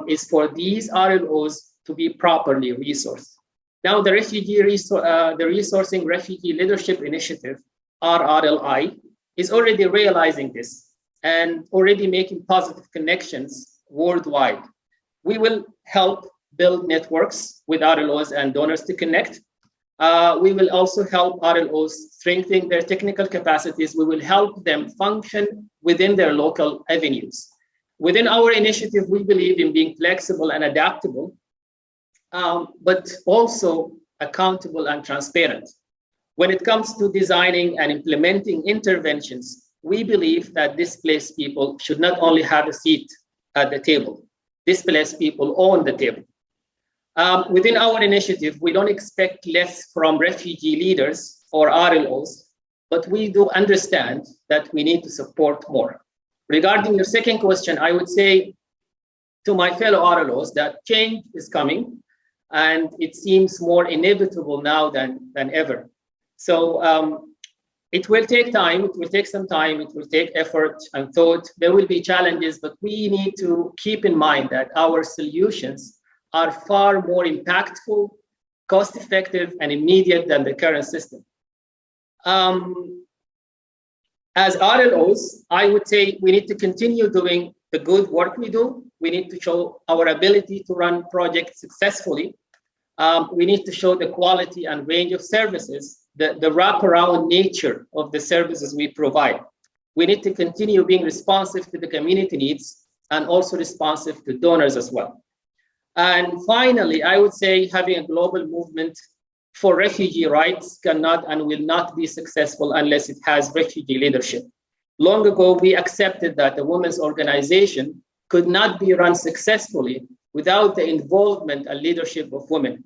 is for these RLOs to be properly resourced. Now, the Resourcing Refugee Leadership Initiative, RRLI, is already realizing this and already making positive connections worldwide. We will help build networks with RLOs and donors to connect. We will also help RLOs strengthen their technical capacities. We will help them function within their local avenues. Within our initiative, we believe in being flexible and adaptable, but also accountable and transparent. When it comes to designing and implementing interventions, we believe that displaced people should not only have a seat at the table. Displaced people own the table. Within our initiative, we don't expect less from refugee leaders or RLOs, but we do understand that we need to support more. Regarding your second question, I would say to my fellow RLOs that change is coming, and it seems more inevitable now than ever. So it will take time, it will take some time, it will take effort and thought. There will be challenges, but we need to keep in mind that our solutions are far more impactful, cost-effective, and immediate than the current system. As RLOs, I would say we need to continue doing the good work we do. We need to show our ability to run projects successfully. We need to show the quality and range of services, the wraparound nature of the services we provide. We need to continue being responsive to the community needs and also responsive to donors as well. And finally, I would say having a global movement for refugee rights cannot and will not be successful unless it has refugee leadership. Long ago, we accepted that a women's organization could not be run successfully without the involvement and leadership of women.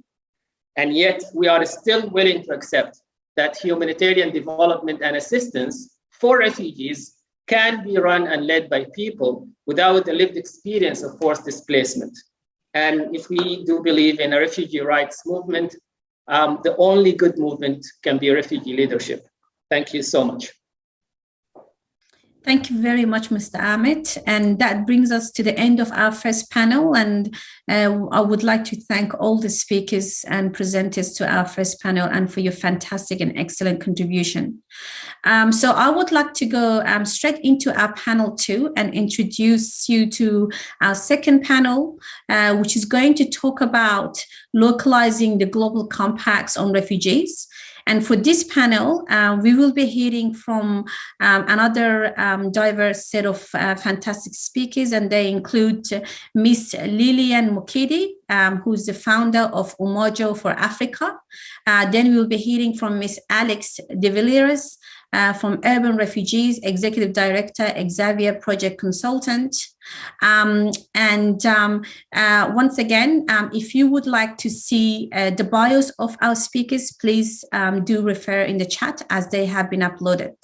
And yet we are still willing to accept that humanitarian development and assistance for refugees can be run and led by people without the lived experience of forced displacement. And if we do believe in a refugee rights movement, the only good movement can be refugee leadership. Thank you so much. Thank you very much, Mr. Ahmed. And that brings us to the end of our first panel. And I would like to thank all the speakers and presenters to our first panel and for your fantastic and excellent contribution. So I would like to go straight into our panel 2 and introduce you to our second panel, which is going to talk about localizing the global compacts on refugees. And for this panel, we will be hearing from another diverse set of fantastic speakers, and they include Miss Lilian Mukidi, who's the founder of Umoja for Africa. Then we'll be hearing from Miss Alex De Villiers, from Urban Refugees, Executive Director, Xavier Project Consultant. Once again, if you would like to see the bios of our speakers, please do refer in the chat as they have been uploaded.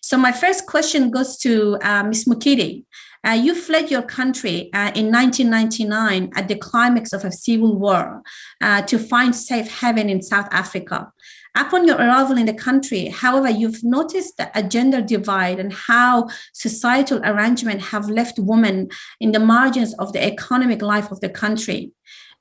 So my first question goes to Ms. Mukidi. You fled your country in 1999 at the climax of a civil war to find safe haven in South Africa. Upon your arrival in the country, however, you've noticed a gender divide and how societal arrangements have left women in the margins of the economic life of the country.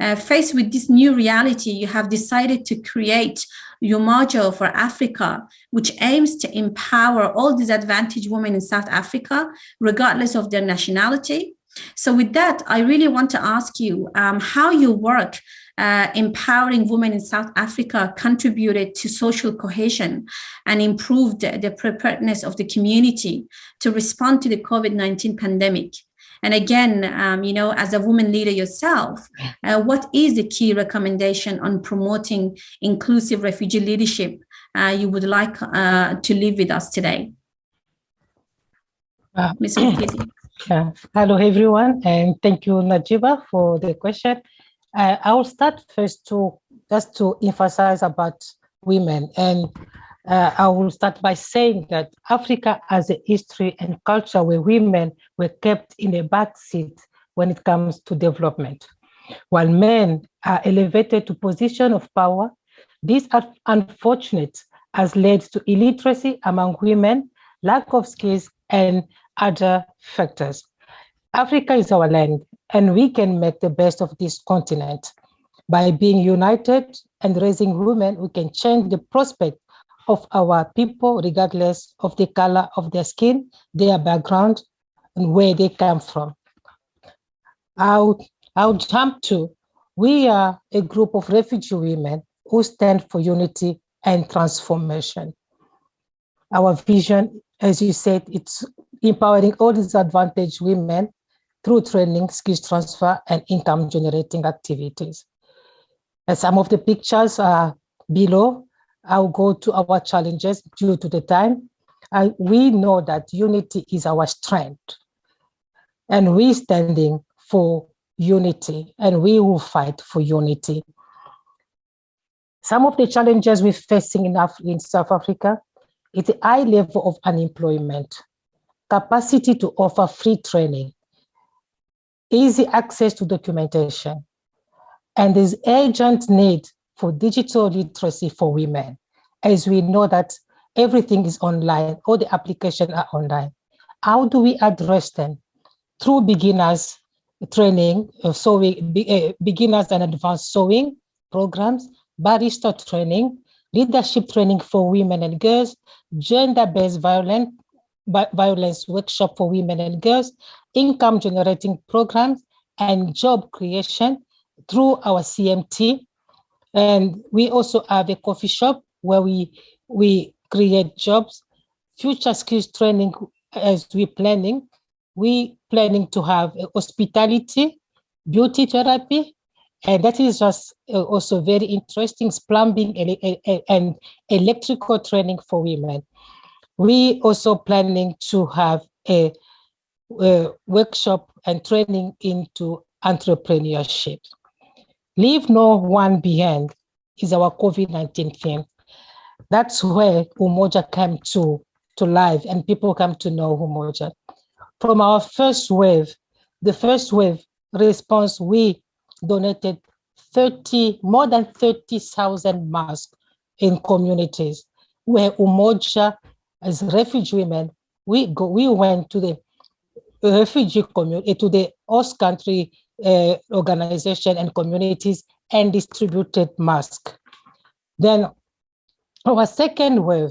Faced with this new reality, you have decided to create Umoja for Africa, which aims to empower all disadvantaged women in South Africa, regardless of their nationality. So with that, I really want to ask you how your work empowering women in South Africa contributed to social cohesion and improved the preparedness of the community to respond to the COVID-19 pandemic. And again, as a woman leader yourself, what is the key recommendation on promoting inclusive refugee leadership you would like to leave with us today? Ms. Mukidi. Yeah. Hello, everyone, and thank you, Najiba, for the question. I will start first just to emphasize about women, and I will start by saying that Africa has a history and culture where women were kept in a back seat when it comes to development. While men are elevated to position of power, this unfortunate has led to illiteracy among women, lack of skills, and other factors. Africa is our land, and we can make the best of this continent. By being united and raising women, we can change the prospect of our people, regardless of the color of their skin, their background, and where they come from. I'll jump to, we are a group of refugee women who stand for unity and transformation. Our vision, as you said, it's empowering all disadvantaged women through training, skills transfer, and income generating activities. And some of the pictures are below. I'll go to our challenges due to the time. We know that unity is our strength, and we're standing for unity, and we will fight for unity. Some of the challenges we're facing in South Africa is the high level of unemployment, capacity to offer free training, easy access to documentation, and there's urgent need for digital literacy for women, as we know that everything is online, all the applications are online. How do we address them? Through beginners training, beginners and advanced sewing programs, barista training, leadership training for women and girls, gender-based violence workshop for women and girls, income generating programs, and job creation through our CMT. And we also have a coffee shop where we create jobs, future skills training as we're planning. We planning to have hospitality, beauty therapy, and that is just also very interesting, plumbing and electrical training for women. We also planning to have a workshop and training into entrepreneurship. Leave no one behind is our COVID-19 theme. That's where Umoja came to life and people come to know Umoja. From our first wave, the first wave response, we donated more than 30,000 masks in communities where Umoja, as refugee women, we went to the refugee community, to the host country organization and communities and distributed masks. Then our second wave,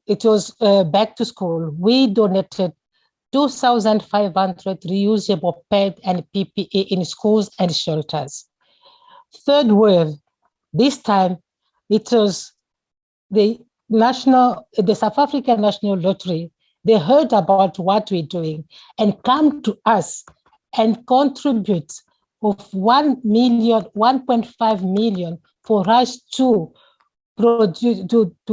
it was back to school. We donated 2,500 reusable PED and PPE in schools and shelters. Third wave, this time it was the South African National Lottery. They heard about what we're doing and come to us and contribute of 1.5 million for us to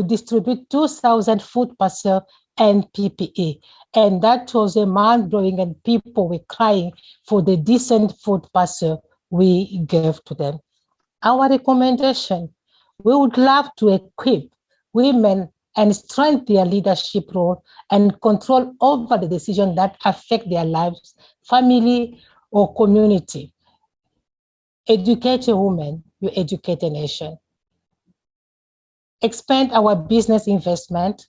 distribute 2,000 food parcels and PPE. And that was a mind-blowing, and people were crying for the decent food parcel we gave to them. Our recommendation, we would love to equip women and strengthen their leadership role and control over the decisions that affect their lives, family, or community. Educate a woman, you educate a nation. Expand our business investment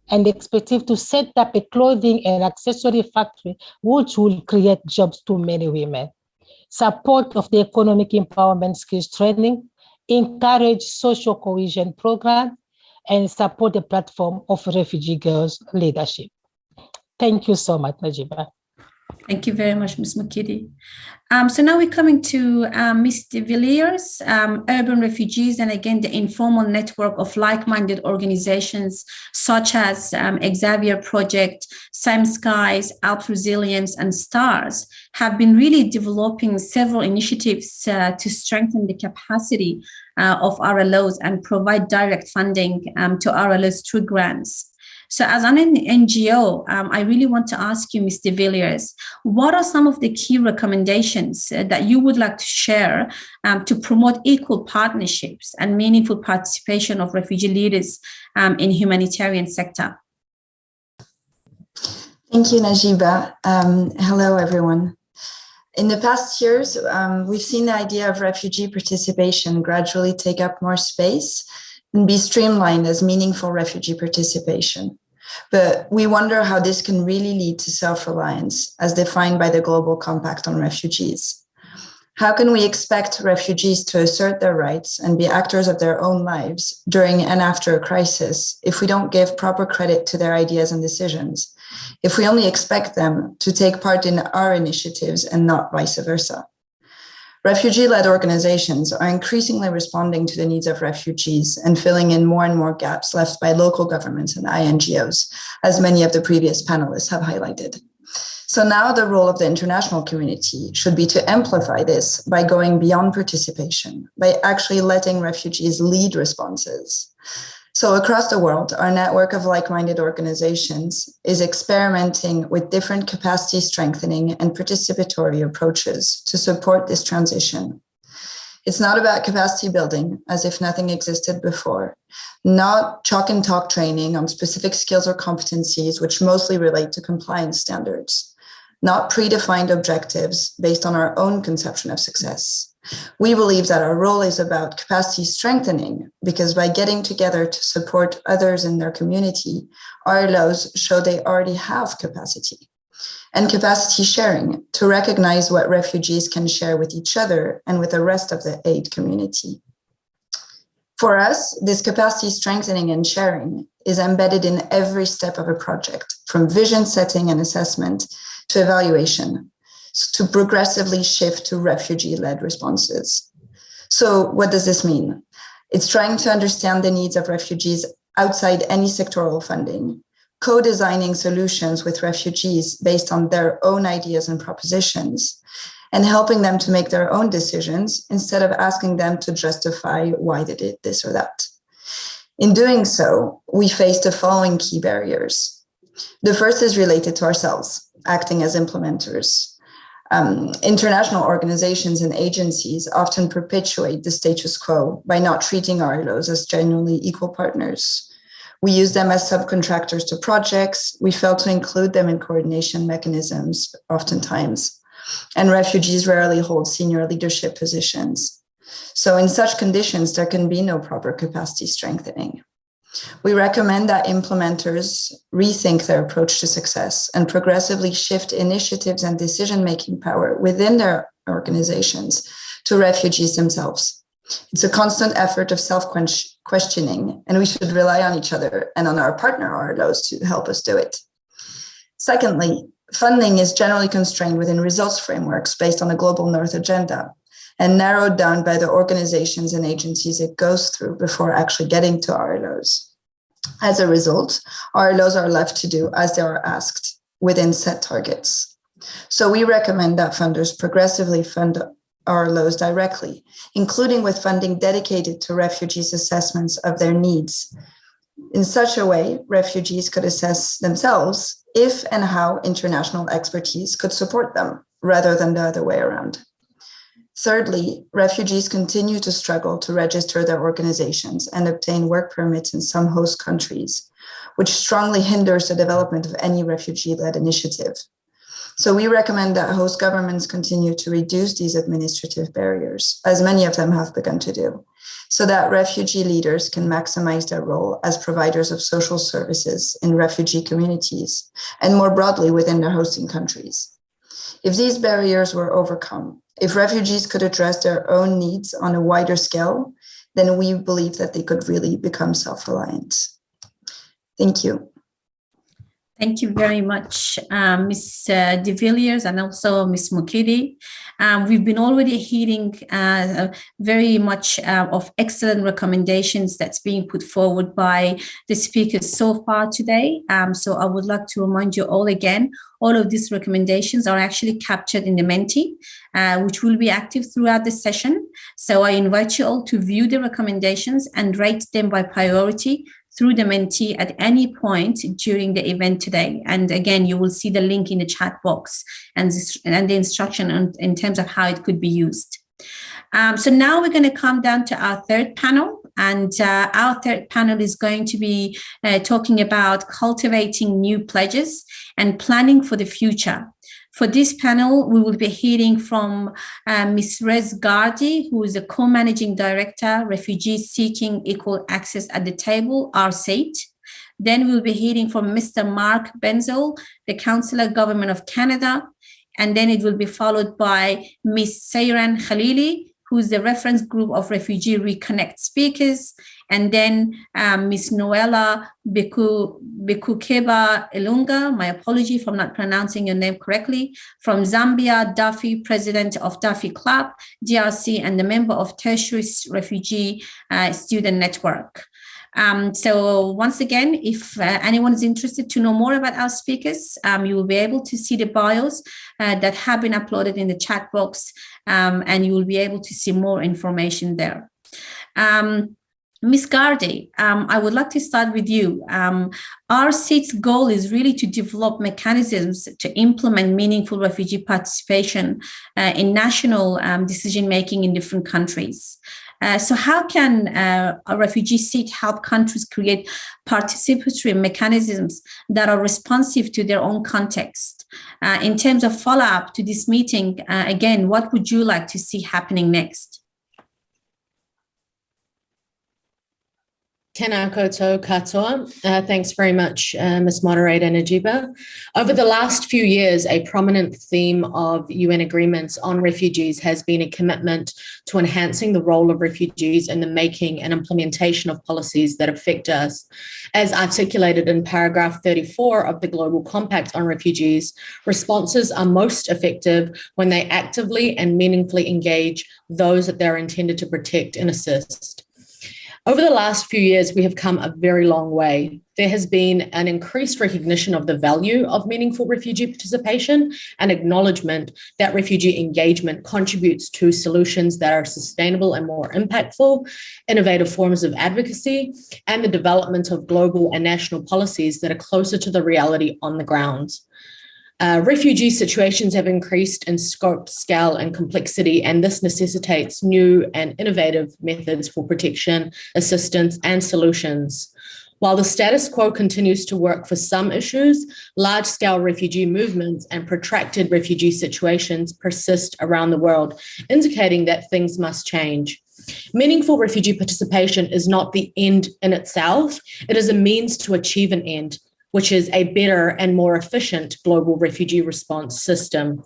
and expected to set up a clothing and accessory factory, which will create jobs to many women. Support of the economic empowerment skills training, encourage social cohesion programs, and support the platform of refugee girls leadership. Thank you so much, Najiba. Thank you very much, Ms. Mukidi. So now we're coming to Ms. De Villiers, urban refugees, and again, the informal network of like-minded organizations such as Xavier Project, Same Skies, Alp Resilience, and STARS have been really developing several initiatives to strengthen the capacity of RLOs and provide direct funding to RLOs through grants. So as an NGO, I really want to ask you, Ms. de Villiers, what are some of the key recommendations that you would like to share to promote equal partnerships and meaningful participation of refugee leaders in humanitarian sector? Thank you, Najiba. Hello, everyone. In the past years, we've seen the idea of refugee participation gradually take up more space and be streamlined as meaningful refugee participation. But we wonder how this can really lead to self-reliance as defined by the Global Compact on Refugees. How can we expect refugees to assert their rights and be actors of their own lives during and after a crisis if we don't give proper credit to their ideas and decisions? If we only expect them to take part in our initiatives and not vice versa. Refugee-led organizations are increasingly responding to the needs of refugees and filling in more and more gaps left by local governments and INGOs, as many of the previous panelists have highlighted. So now the role of the international community should be to amplify this by going beyond participation, by actually letting refugees lead responses. So across the world, our network of like-minded organizations is experimenting with different capacity strengthening and participatory approaches to support this transition. It's not about capacity building as if nothing existed before, not chalk and talk training on specific skills or competencies which mostly relate to compliance standards, not predefined objectives based on our own conception of success. We believe that our role is about capacity strengthening because by getting together to support others in their community, RLOs show they already have capacity. And capacity sharing to recognize what refugees can share with each other and with the rest of the aid community. For us, this capacity strengthening and sharing is embedded in every step of a project, from vision setting and assessment to evaluation, to progressively shift to refugee-led responses. So what does this mean? It's trying to understand the needs of refugees outside any sectoral funding, co-designing solutions with refugees based on their own ideas and propositions, and helping them to make their own decisions instead of asking them to justify why they did this or that. In doing so, we face the following key barriers. The first is related to ourselves, acting as implementers. International organizations and agencies often perpetuate the status quo by not treating RLOs as genuinely equal partners. We use them as subcontractors to projects. We fail to include them in coordination mechanisms oftentimes, and refugees rarely hold senior leadership positions. So in such conditions, there can be no proper capacity strengthening. We recommend that implementers rethink their approach to success and progressively shift initiatives and decision-making power within their organizations to refugees themselves. It's a constant effort of self-questioning, and we should rely on each other and on our partner RLOs to help us do it. Secondly, funding is generally constrained within results frameworks based on a Global North agenda and narrowed down by the organizations and agencies it goes through before actually getting to RLOs. As a result, RLOs are left to do as they are asked within set targets. So we recommend that funders progressively fund RLOs directly, including with funding dedicated to refugees' assessments of their needs. In such a way, refugees could assess themselves if and how international expertise could support them, rather than the other way around. Thirdly, refugees continue to struggle to register their organizations and obtain work permits in some host countries, which strongly hinders the development of any refugee-led initiative. So we recommend that host governments continue to reduce these administrative barriers, as many of them have begun to do, so that refugee leaders can maximize their role as providers of social services in refugee communities, and more broadly within their hosting countries. If these barriers were overcome, if refugees could address their own needs on a wider scale, then we believe that they could really become self-reliant. Thank you. Thank you very much, Ms. de Villiers and also Ms. Mukidi. We've been already hearing very much of excellent recommendations that's being put forward by the speakers so far today. So I would like to remind you all again, all of these recommendations are actually captured in the Menti, which will be active throughout the session. So I invite you all to view the recommendations and rate them by priority through the mentee at any point during the event today. And again, you will see the link in the chat box and the instruction in terms of how it could be used. So now we're going to come down to our third panel. And our third panel is going to be talking about cultivating new pledges and planning for the future. For this panel, we will be hearing from Ms. Rez Gardi, who is the co-managing director, Refugees Seeking Equal Access at the Table, RSEIT. Then we'll be hearing from Mr. Mark Benzel, the Councillor Government of Canada. And then it will be followed by Ms. Seyran Khalili, who's the reference group of Refugee Reconnect speakers, and then Ms. Noella Bekukeba Ilunga, my apology if I'm not pronouncing your name correctly, from Zambia, Dafi, president of Dafi Club, DRC, and the member of Tertiary Refugee Student Network. So once again, if anyone is interested to know more about our speakers, you will be able to see the bios that have been uploaded in the chat box, and you will be able to see more information there. Ms. Gardi, I would like to start with you. Our SEIT's goal is really to develop mechanisms to implement meaningful refugee participation in national decision-making in different countries. So how can a refugee seat help countries create participatory mechanisms that are responsive to their own context? In terms of follow-up to this meeting, again, what would you like to see happening next? Tēnā koutou katoa. Thanks very much, Ms. Moderator Najiba. Over the last few years, a prominent theme of UN agreements on refugees has been a commitment to enhancing the role of refugees in the making and implementation of policies that affect us. As articulated in paragraph 34 of the Global Compact on Refugees, responses are most effective when they actively and meaningfully engage those that they're intended to protect and assist. Over the last few years, we have come a very long way. There has been an increased recognition of the value of meaningful refugee participation and acknowledgement that refugee engagement contributes to solutions that are sustainable and more impactful, innovative forms of advocacy, and the development of global and national policies that are closer to the reality on the ground. Refugee situations have increased in scope, scale, and complexity, and this necessitates new and innovative methods for protection, assistance, and solutions. While the status quo continues to work for some issues, large-scale refugee movements and protracted refugee situations persist around the world, indicating that things must change. Meaningful refugee participation is not the end in itself. It is a means to achieve an end, which is a better and more efficient global refugee response system.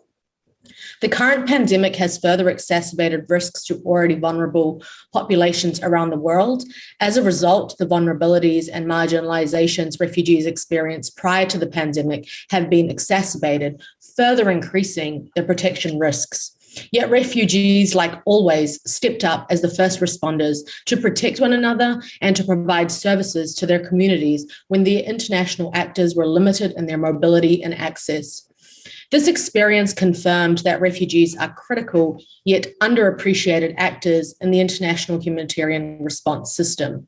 The current pandemic has further exacerbated risks to already vulnerable populations around the world. As a result, the vulnerabilities and marginalizations refugees experienced prior to the pandemic have been exacerbated, further increasing the protection risks. Yet refugees, like always, stepped up as the first responders to protect one another and to provide services to their communities when the international actors were limited in their mobility and access. This experience confirmed that refugees are critical yet underappreciated actors in the international humanitarian response system.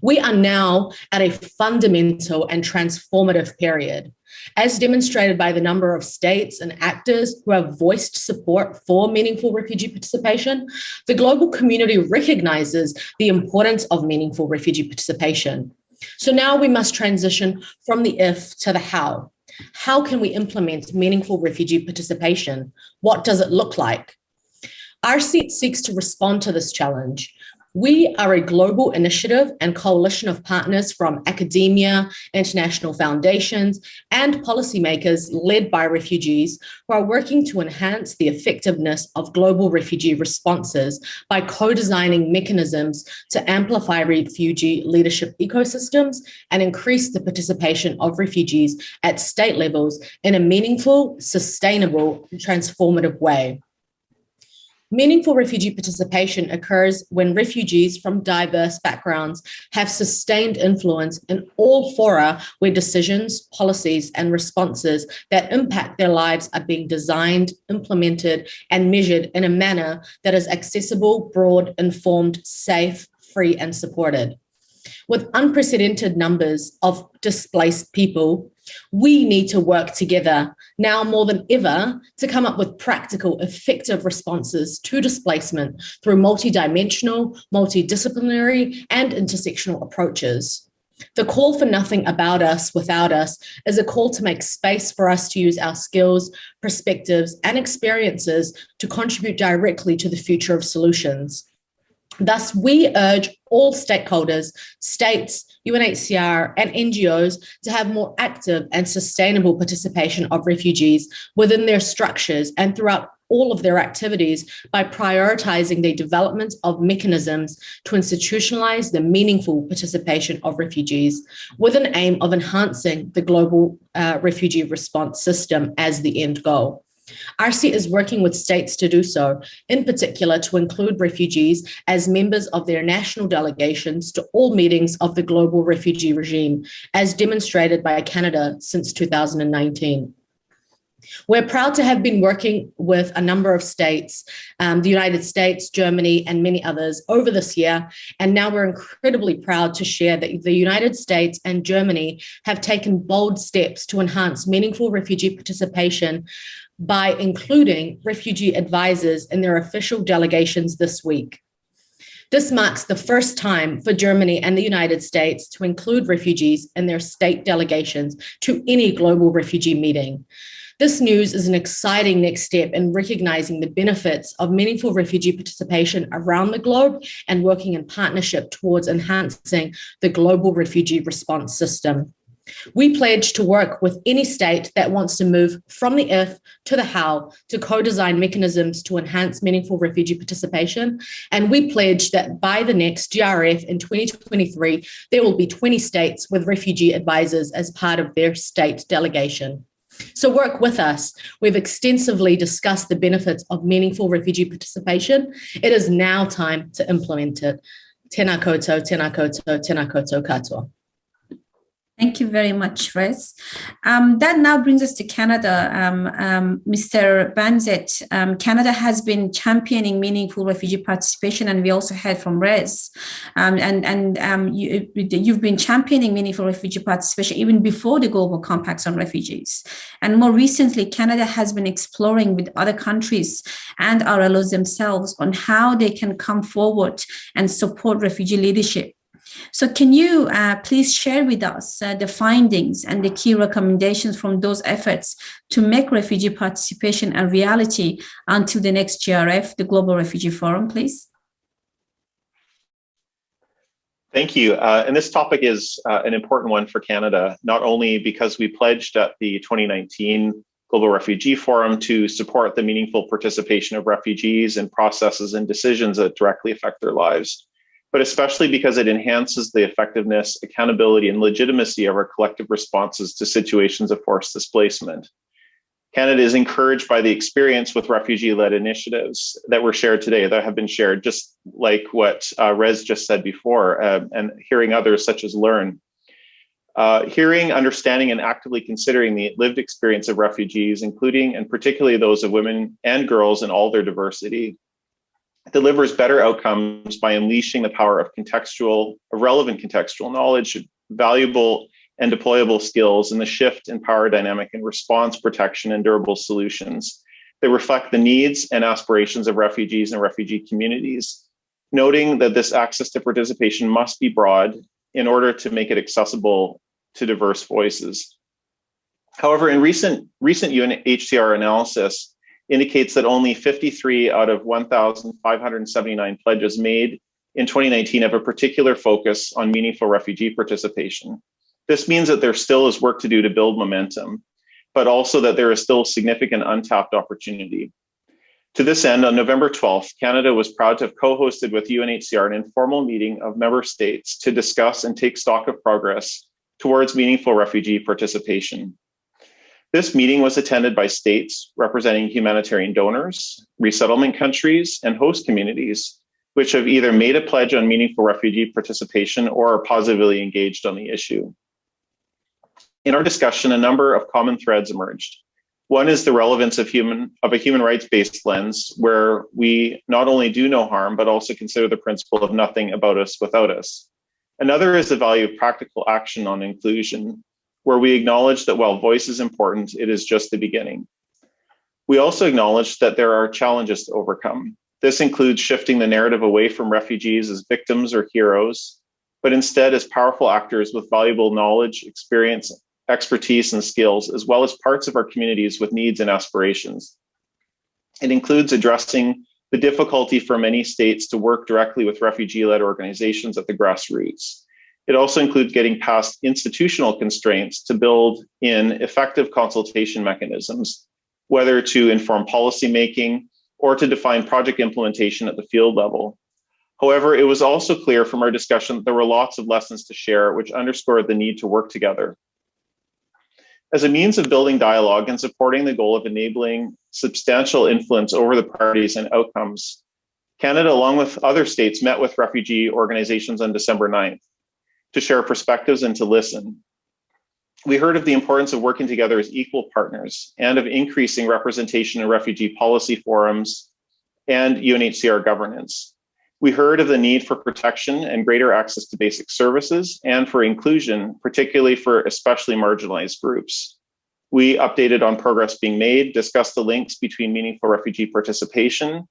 We are now at a fundamental and transformative period. As demonstrated by the number of states and actors who have voiced support for meaningful refugee participation, the global community recognizes the importance of meaningful refugee participation. So now we must transition from the if to the how. How can we implement meaningful refugee participation? What does it look like? Our seat seeks to respond to this challenge. We are a global initiative and coalition of partners from academia, international foundations, and policymakers led by refugees who are working to enhance the effectiveness of global refugee responses by co-designing mechanisms to amplify refugee leadership ecosystems and increase the participation of refugees at state levels in a meaningful, sustainable, and transformative way. Meaningful refugee participation occurs when refugees from diverse backgrounds have sustained influence in all fora where decisions, policies, and responses that impact their lives are being designed, implemented, and measured in a manner that is accessible, broad, informed, safe, free, and supported. With unprecedented numbers of displaced people, we need to work together now more than ever to come up with practical, effective responses to displacement through multidimensional, multidisciplinary, and intersectional approaches. The call for nothing about us without us is a call to make space for us to use our skills, perspectives, and experiences to contribute directly to the future of solutions. Thus, we urge all stakeholders, states, UNHCR, and NGOs to have more active and sustainable participation of refugees within their structures and throughout all of their activities by prioritizing the development of mechanisms to institutionalize the meaningful participation of refugees with an aim of enhancing the global refugee response system as the end goal. RC is working with states to do so, in particular to include refugees as members of their national delegations to all meetings of the global refugee regime, as demonstrated by Canada since 2019. We're proud to have been working with a number of states, the United States, Germany, and many others over this year. And now we're incredibly proud to share that the United States and Germany have taken bold steps to enhance meaningful refugee participation by including refugee advisors in their official delegations this week. This marks the first time for Germany and the United States to include refugees in their state delegations to any global refugee meeting. This news is an exciting next step in recognizing the benefits of meaningful refugee participation around the globe and working in partnership towards enhancing the global refugee response system. We pledge to work with any state that wants to move from the if to the how to co-design mechanisms to enhance meaningful refugee participation. And we pledge that by the next GRF in 2023, there will be 20 states with refugee advisors as part of their state delegation. So work with us. We've extensively discussed the benefits of meaningful refugee participation. It is now time to implement it. Tēnā koutou, tēnā koutou, tēnā koutou katoa. Thank you very much, Rez. That now brings us to Canada. Mr. Banzet, Canada has been championing meaningful refugee participation, and we also heard from Rez. You've been championing meaningful refugee participation even before the Global Compacts on Refugees. And more recently, Canada has been exploring with other countries and RLOs themselves on how they can come forward and support refugee leadership. So can you please share with us the findings and the key recommendations from those efforts to make refugee participation a reality until the next GRF, the Global Refugee Forum, please? Thank you. And this topic is an important one for Canada, not only because we pledged at the 2019 Global Refugee Forum to support the meaningful participation of refugees in processes and decisions that directly affect their lives, but especially because it enhances the effectiveness, accountability, and legitimacy of our collective responses to situations of forced displacement. Canada is encouraged by the experience with refugee-led initiatives that were shared today, that have been shared, just like what Rez just said before, and hearing others such as Learn. Hearing, understanding, and actively considering the lived experience of refugees, including and particularly those of women and girls in all their diversity, delivers better outcomes by unleashing the power of relevant contextual knowledge, valuable and deployable skills, and the shift in power dynamic in response, protection, and durable solutions that reflect the needs and aspirations of refugees and refugee communities, noting that this access to participation must be broad in order to make it accessible to diverse voices. However, in recent UNHCR analysis, indicates that only 53 out of 1,579 pledges made in 2019 have a particular focus on meaningful refugee participation. This means that there still is work to do to build momentum, but also that there is still significant untapped opportunity. To this end, on November 12th, Canada was proud to have co-hosted with UNHCR an informal meeting of member states to discuss and take stock of progress towards meaningful refugee participation. This meeting was attended by states representing humanitarian donors, resettlement countries, and host communities, which have either made a pledge on meaningful refugee participation or are positively engaged on the issue. In our discussion, a number of common threads emerged. One is the relevance of a human rights-based lens, where we not only do no harm, but also consider the principle of nothing about us without us. Another is the value of practical action on inclusion, where we acknowledge that while voice is important, it is just the beginning. We also acknowledge that there are challenges to overcome. This includes shifting the narrative away from refugees as victims or heroes, but instead as powerful actors with valuable knowledge, experience, expertise, and skills, as well as parts of our communities with needs and aspirations. It includes addressing the difficulty for many states to work directly with refugee-led organizations at the grassroots. It also includes getting past institutional constraints to build in effective consultation mechanisms, whether to inform policymaking or to define project implementation at the field level. However, it was also clear from our discussion that there were lots of lessons to share, which underscored the need to work together. As a means of building dialogue and supporting the goal of enabling substantial influence over the priorities and outcomes, Canada, along with other states, met with refugee organizations on December 9th to share perspectives and to listen. We heard of the importance of working together as equal partners and of increasing representation in refugee policy forums and UNHCR governance. We heard of the need for protection and greater access to basic services and for inclusion, particularly for especially marginalized groups. We updated on progress being made, discussed the links between meaningful refugee participation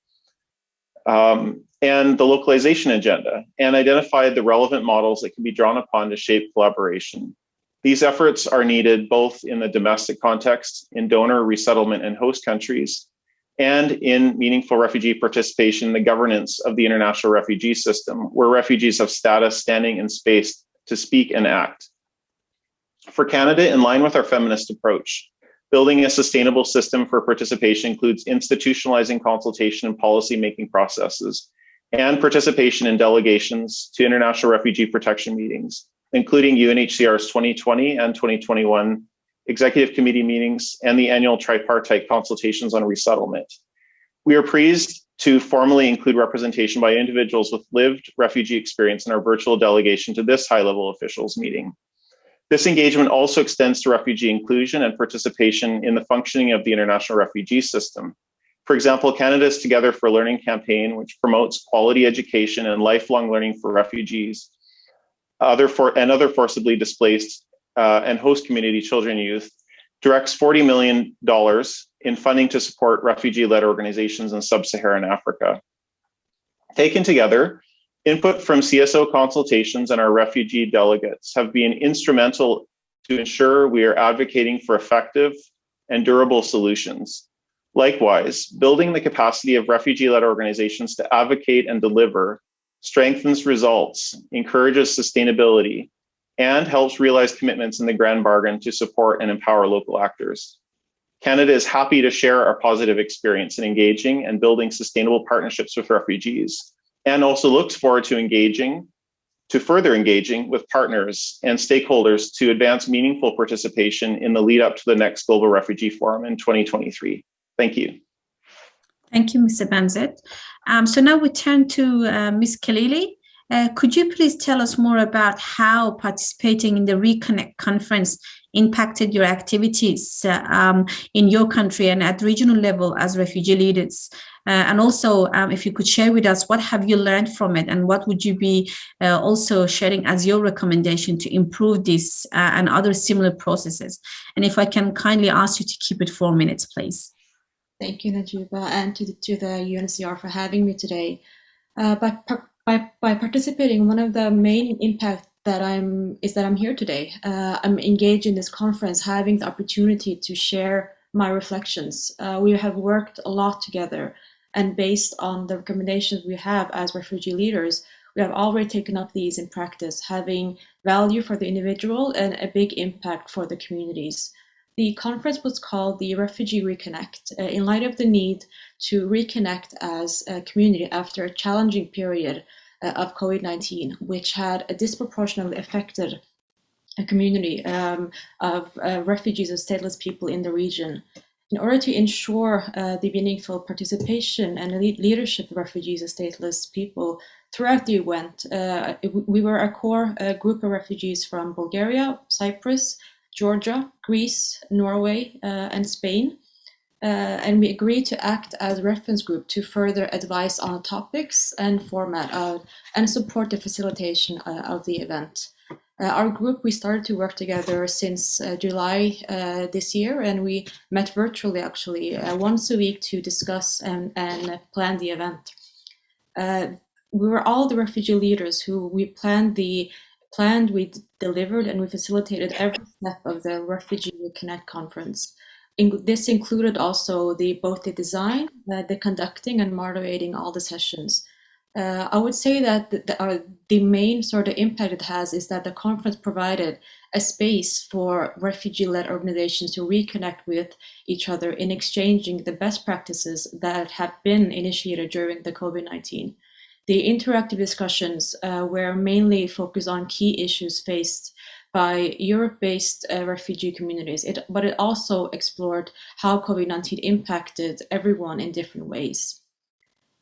and the localization agenda, and identified the relevant models that can be drawn upon to shape collaboration. These efforts are needed both in the domestic context, in donor, resettlement, and host countries, and in meaningful refugee participation in the governance of the international refugee system, where refugees have status, standing, and space to speak and act. For Canada, in line with our feminist approach, building a sustainable system for participation includes institutionalizing consultation and policy-making processes and participation in delegations to international refugee protection meetings, including UNHCR's 2020 and 2021 executive committee meetings and the annual tripartite consultations on resettlement. We are pleased to formally include representation by individuals with lived refugee experience in our virtual delegation to this high-level officials meeting. This engagement also extends to refugee inclusion and participation in the functioning of the international refugee system. For example, Canada's Together for Learning campaign, which promotes quality education and lifelong learning for refugees, other forcibly displaced and host community children and youth, directs $40 million in funding to support refugee-led organizations in sub-Saharan Africa. Taken together, input from CSO consultations and our refugee delegates have been instrumental to ensure we are advocating for effective and durable solutions. Likewise, building the capacity of refugee-led organizations to advocate and deliver strengthens results, encourages sustainability, and helps realize commitments in the grand bargain to support and empower local actors. Canada is happy to share our positive experience in engaging and building sustainable partnerships with refugees, and also looks forward to further engaging with partners and stakeholders to advance meaningful participation in the lead up to the next Global Refugee Forum in 2023. Thank you. Thank you, Mr. Banzet. So now we turn to Ms. Kalili. Could you please tell us more about how participating in the Reconnect conference impacted your activities in your country and at regional level as refugee leaders? And also, if you could share with us, what have you learned from it, and what would you be also sharing as your recommendation to improve this and other similar processes? And if I can kindly ask you to keep it 4 minutes, please. Thank you, Najiba, and to the UNHCR for having me today. By participating, one of the main impact that I'm here today. I'm engaged in this conference, having the opportunity to share my reflections. We have worked a lot together, and based on the recommendations we have as refugee leaders, we have already taken up these in practice, having value for the individual and a big impact for the communities. The conference was called the Refugee Reconnect in light of the need to reconnect as a community after a challenging period of COVID-19, which had disproportionately affected a community of refugees and stateless people in the region. In order to ensure the meaningful participation and leadership of refugees and stateless people throughout the event, we were a core group of refugees from Bulgaria, Cyprus, Georgia, Greece, Norway, and Spain. and we agreed to act as a reference group to further advise on topics and format and support the facilitation of the event. Our group, we started to work together since July this year, and we met virtually actually once a week to discuss and plan the event. We were all the refugee leaders who we planned, we delivered, and we facilitated every step of the Refugee Reconnect conference. This included also both the design, the conducting, and moderating all the sessions. I would say that the main sort of impact it has is that the conference provided a space for refugee-led organizations to reconnect with each other in exchanging the best practices that have been initiated during the COVID-19. The interactive discussions were mainly focused on key issues faced by Europe-based refugee communities, but it also explored how COVID-19 impacted everyone in different ways.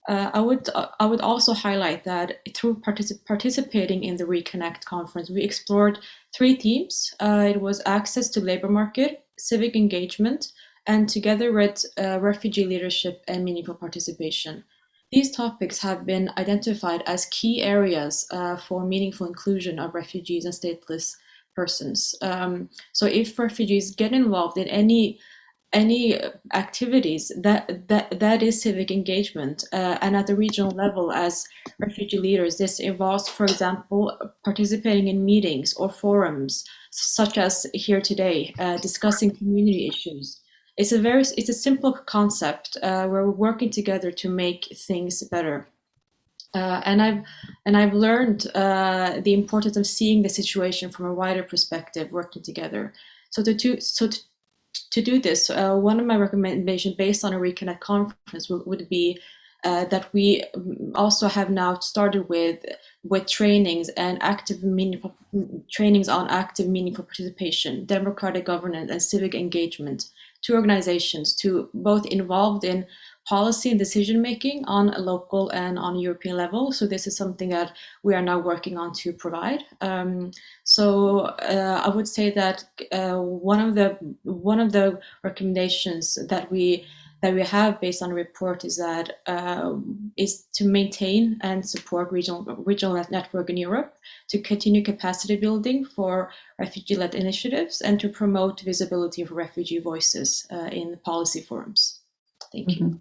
I would also highlight that through participating in the Reconnect conference, we explored 3 themes. It was access to labor market, civic engagement, and together with refugee leadership and meaningful participation. These topics have been identified as key areas for meaningful inclusion of refugees and stateless persons. So if refugees get involved in any activities, that is civic engagement, and at the regional level as refugee leaders, this involves, for example, participating in meetings or forums such as here today, discussing community issues. It's a simple concept where we're working together to make things better. And I've learned the importance of seeing the situation from a wider perspective, working together. So to do this, one of my recommendations based on a Reconnect conference would be that we also have now started with trainings and trainings on active meaningful participation, democratic governance, and civic engagement to organizations to both involved in policy and decision making on a local and on a European level. So this is something that we are now working on to provide. So I would say that one of the recommendations that we have based on a report is that is to maintain and support regional network in Europe, to continue capacity building for refugee-led initiatives, and to promote visibility of refugee voices in policy forums. Thank you.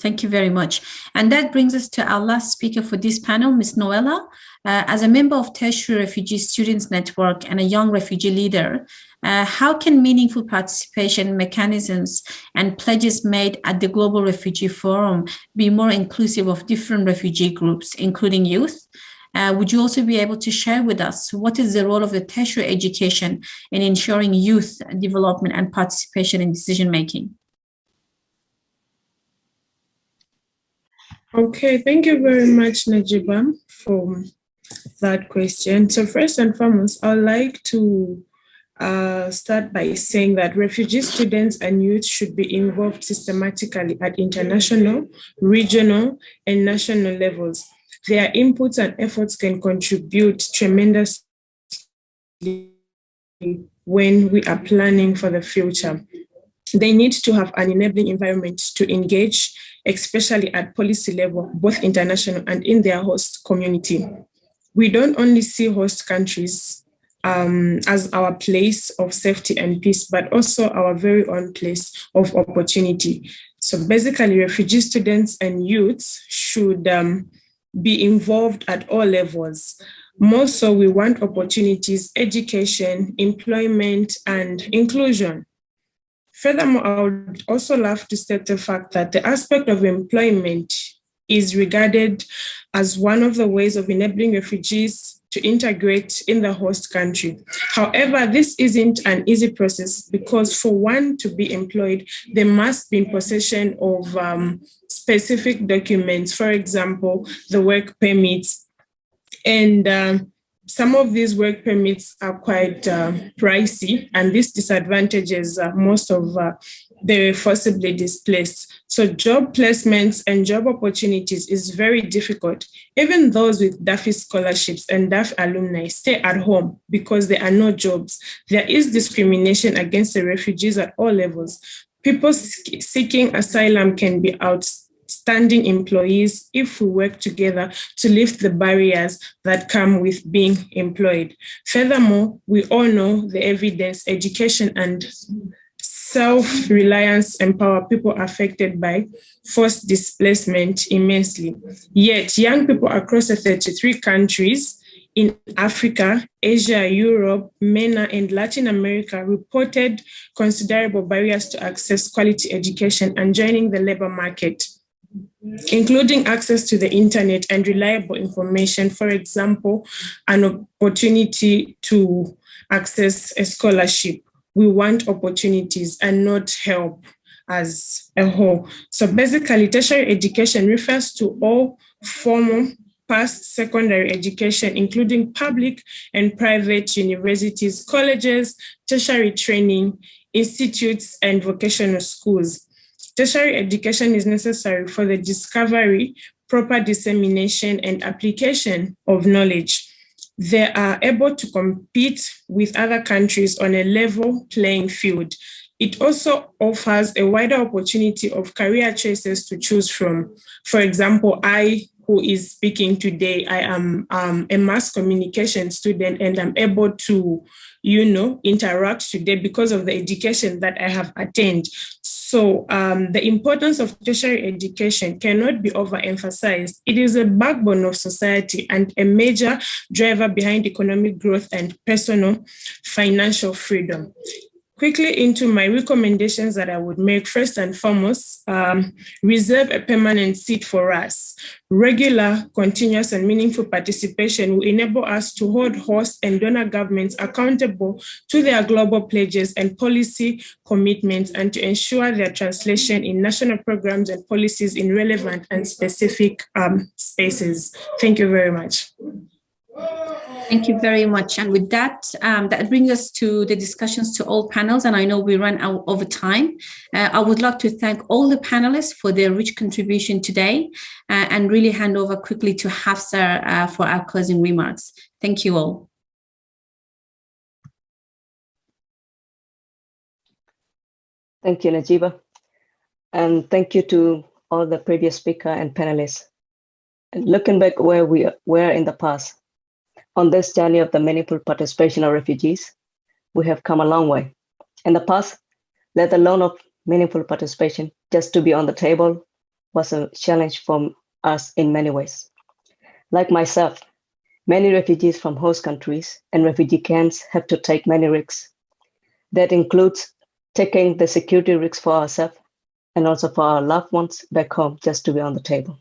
Thank you very much. And that brings us to our last speaker for this panel, Ms. Noella. As a member of Tertiary Refugee Students Network and a young refugee leader, how can meaningful participation mechanisms and pledges made at the Global Refugee Forum be more inclusive of different refugee groups, including youth? Would you also be able to share with us what is the role of the tertiary education in ensuring youth development and participation in decision-making? Okay, thank you very much, Najiba, for that question. So first and foremost, I'd like to start by saying that refugee students and youth should be involved systematically at international, regional, and national levels. Their inputs and efforts can contribute tremendously when we are planning for the future. They need to have an enabling environment to engage, especially at policy level, both international and in their host community. We don't only see host countries as our place of safety and peace, but also our very own place of opportunity. So basically, refugee students and youths should be involved at all levels. More so, we want opportunities, education, employment, and inclusion. Furthermore, I would also love to state the fact that the aspect of employment is regarded as one of the ways of enabling refugees to integrate in the host country. However, this isn't an easy process because for one to be employed, they must be in possession of specific documents, for example, the work permits. And some of these work permits are quite pricey, and this disadvantages most of the forcibly displaced. So job placements and job opportunities is very difficult. Even those with DAFI scholarships and DAFI alumni stay at home because there are no jobs. There is discrimination against the refugees at all levels. People seeking asylum can be outstanding employees if we work together to lift the barriers that come with being employed. Furthermore, we all know the evidence, education, and self-reliance empower people affected by forced displacement immensely. Yet, young people across the 33 countries in Africa, Asia, Europe, MENA, and Latin America reported considerable barriers to access quality education and joining the labor market, including access to the internet and reliable information. For example, an opportunity to access a scholarship. We want opportunities and not help as a whole. So basically, tertiary education refers to all formal post-secondary education, including public and private universities, colleges, tertiary training, institutes, and vocational schools. Tertiary education is necessary for the discovery, proper dissemination, and application of knowledge. They are able to compete with other countries on a level playing field. It also offers a wider opportunity of career choices to choose from. For example, who is speaking today, I am a mass communication student and I'm able to, interact today because of the education that I have attained. So the importance of tertiary education cannot be overemphasized. It is a backbone of society and a major driver behind economic growth and personal financial freedom. Quickly into my recommendations that I would make. First and foremost, reserve a permanent seat for us. Regular, continuous, and meaningful participation will enable us to hold host and donor governments accountable to their global pledges and policy commitments, and to ensure their translation in national programs and policies in relevant and specific spaces. Thank you very much. Thank you very much. And with that, that brings us to the discussions to all panels. And I know we ran out over time. I would like to thank all the panelists for their rich contribution today and really hand over quickly to Hafsa for our closing remarks. Thank you all. Thank you, Najiba. And thank you to all the previous speaker and panelists. And looking back where we were in the past, on this journey of the meaningful participation of refugees, we have come a long way. In the past, let alone of meaningful participation, just to be on the table was a challenge for us in many ways. Like myself, many refugees from host countries and refugee camps have to take many risks. That includes taking the security risks for ourselves and also for our loved ones back home just to be on the table.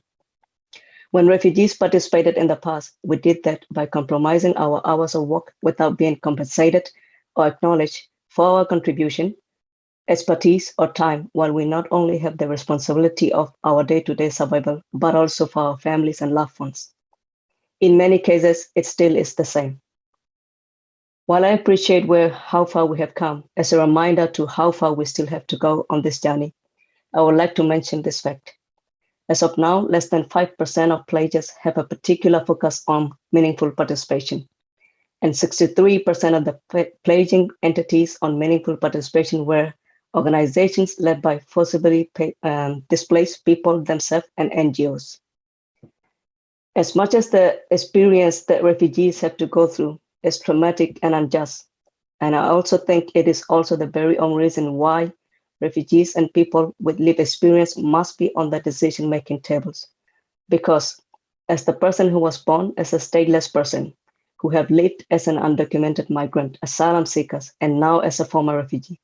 When refugees participated in the past, we did that by compromising our hours of work without being compensated or acknowledged for our contribution, expertise, or time, while we not only have the responsibility of our day-to-day survival, but also for our families and loved ones. In many cases, it still is the same. While I appreciate how far we have come, as a reminder to how far we still have to go on this journey, I would like to mention this fact. As of now, less than 5% of pledges have a particular focus on meaningful participation, and 63% of the pledging entities on meaningful participation were organizations led by forcibly displaced people themselves and NGOs. As much as the experience that refugees have to go through is traumatic and unjust, and I also think it is also the very own reason why refugees and people with lived experience must be on the decision-making tables. Because as the person who was born as a stateless person, who have lived as an undocumented migrant, asylum seekers, and now as a former refugee,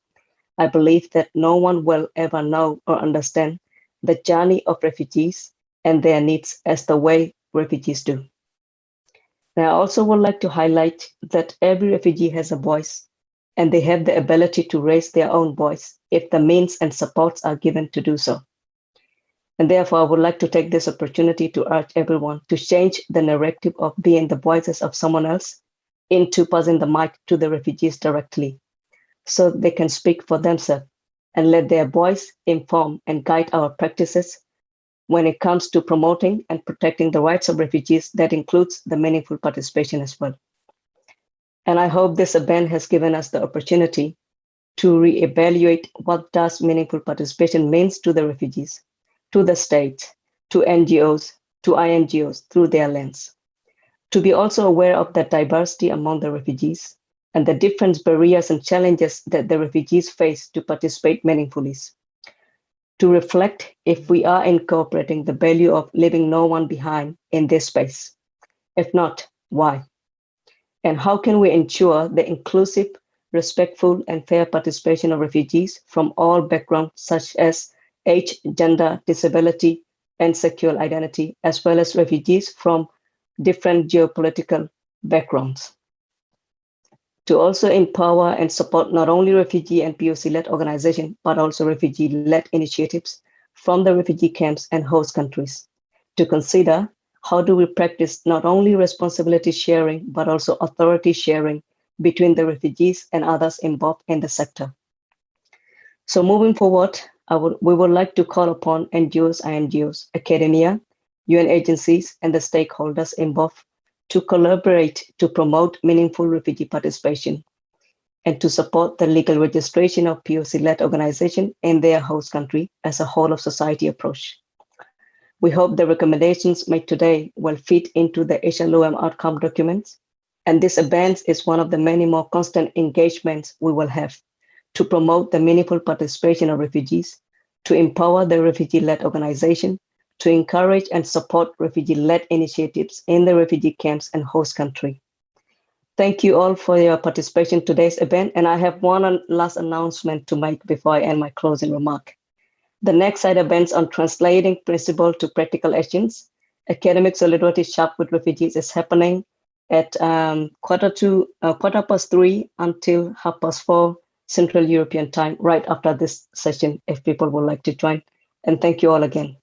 I believe that no one will ever know or understand the journey of refugees and their needs as the way refugees do. And I also would like to highlight that every refugee has a voice, and they have the ability to raise their own voice if the means and supports are given to do so. And therefore, I would like to take this opportunity to urge everyone to change the narrative of being the voices of someone else into passing the mic to the refugees directly, so they can speak for themselves and let their voice inform and guide our practices when it comes to promoting and protecting the rights of refugees. That includes the meaningful participation as well. And I hope this event has given us the opportunity to reevaluate what does meaningful participation means to the refugees, to the state, to NGOs, to INGOs through their lens. To be also aware of the diversity among the refugees and the different barriers and challenges that the refugees face to participate meaningfully. To reflect if we are incorporating the value of leaving no one behind in this space. If not, why? And how can we ensure the inclusive, respectful, and fair participation of refugees from all backgrounds, such as age, gender, disability, and sexual identity, as well as refugees from different geopolitical backgrounds? To also empower and support not only refugee and POC-led organizations, but also refugee-led initiatives from the refugee camps and host countries. To consider how do we practice not only responsibility sharing, but also authority sharing between the refugees and others involved in the sector. So moving forward, we would like to call upon NGOs, INGOs, academia, UN agencies, and the stakeholders involved to collaborate to promote meaningful refugee participation and to support the legal registration of POC-led organizations in their host country as a whole of society approach. We hope the recommendations made today will fit into the HLOM outcome documents, and this event is one of the many more constant engagements we will have to promote the meaningful participation of refugees, to empower the refugee-led organization, to encourage and support refugee-led initiatives in the refugee camps and host country. Thank you all for your participation in today's event, and I have one last announcement to make before I end my closing remark. The next side events on translating principle to practical actions, academic solidarity sharp with refugees, is happening at 3:15 until 4:30 Central European time, right after this session, if people would like to join. And thank you all again.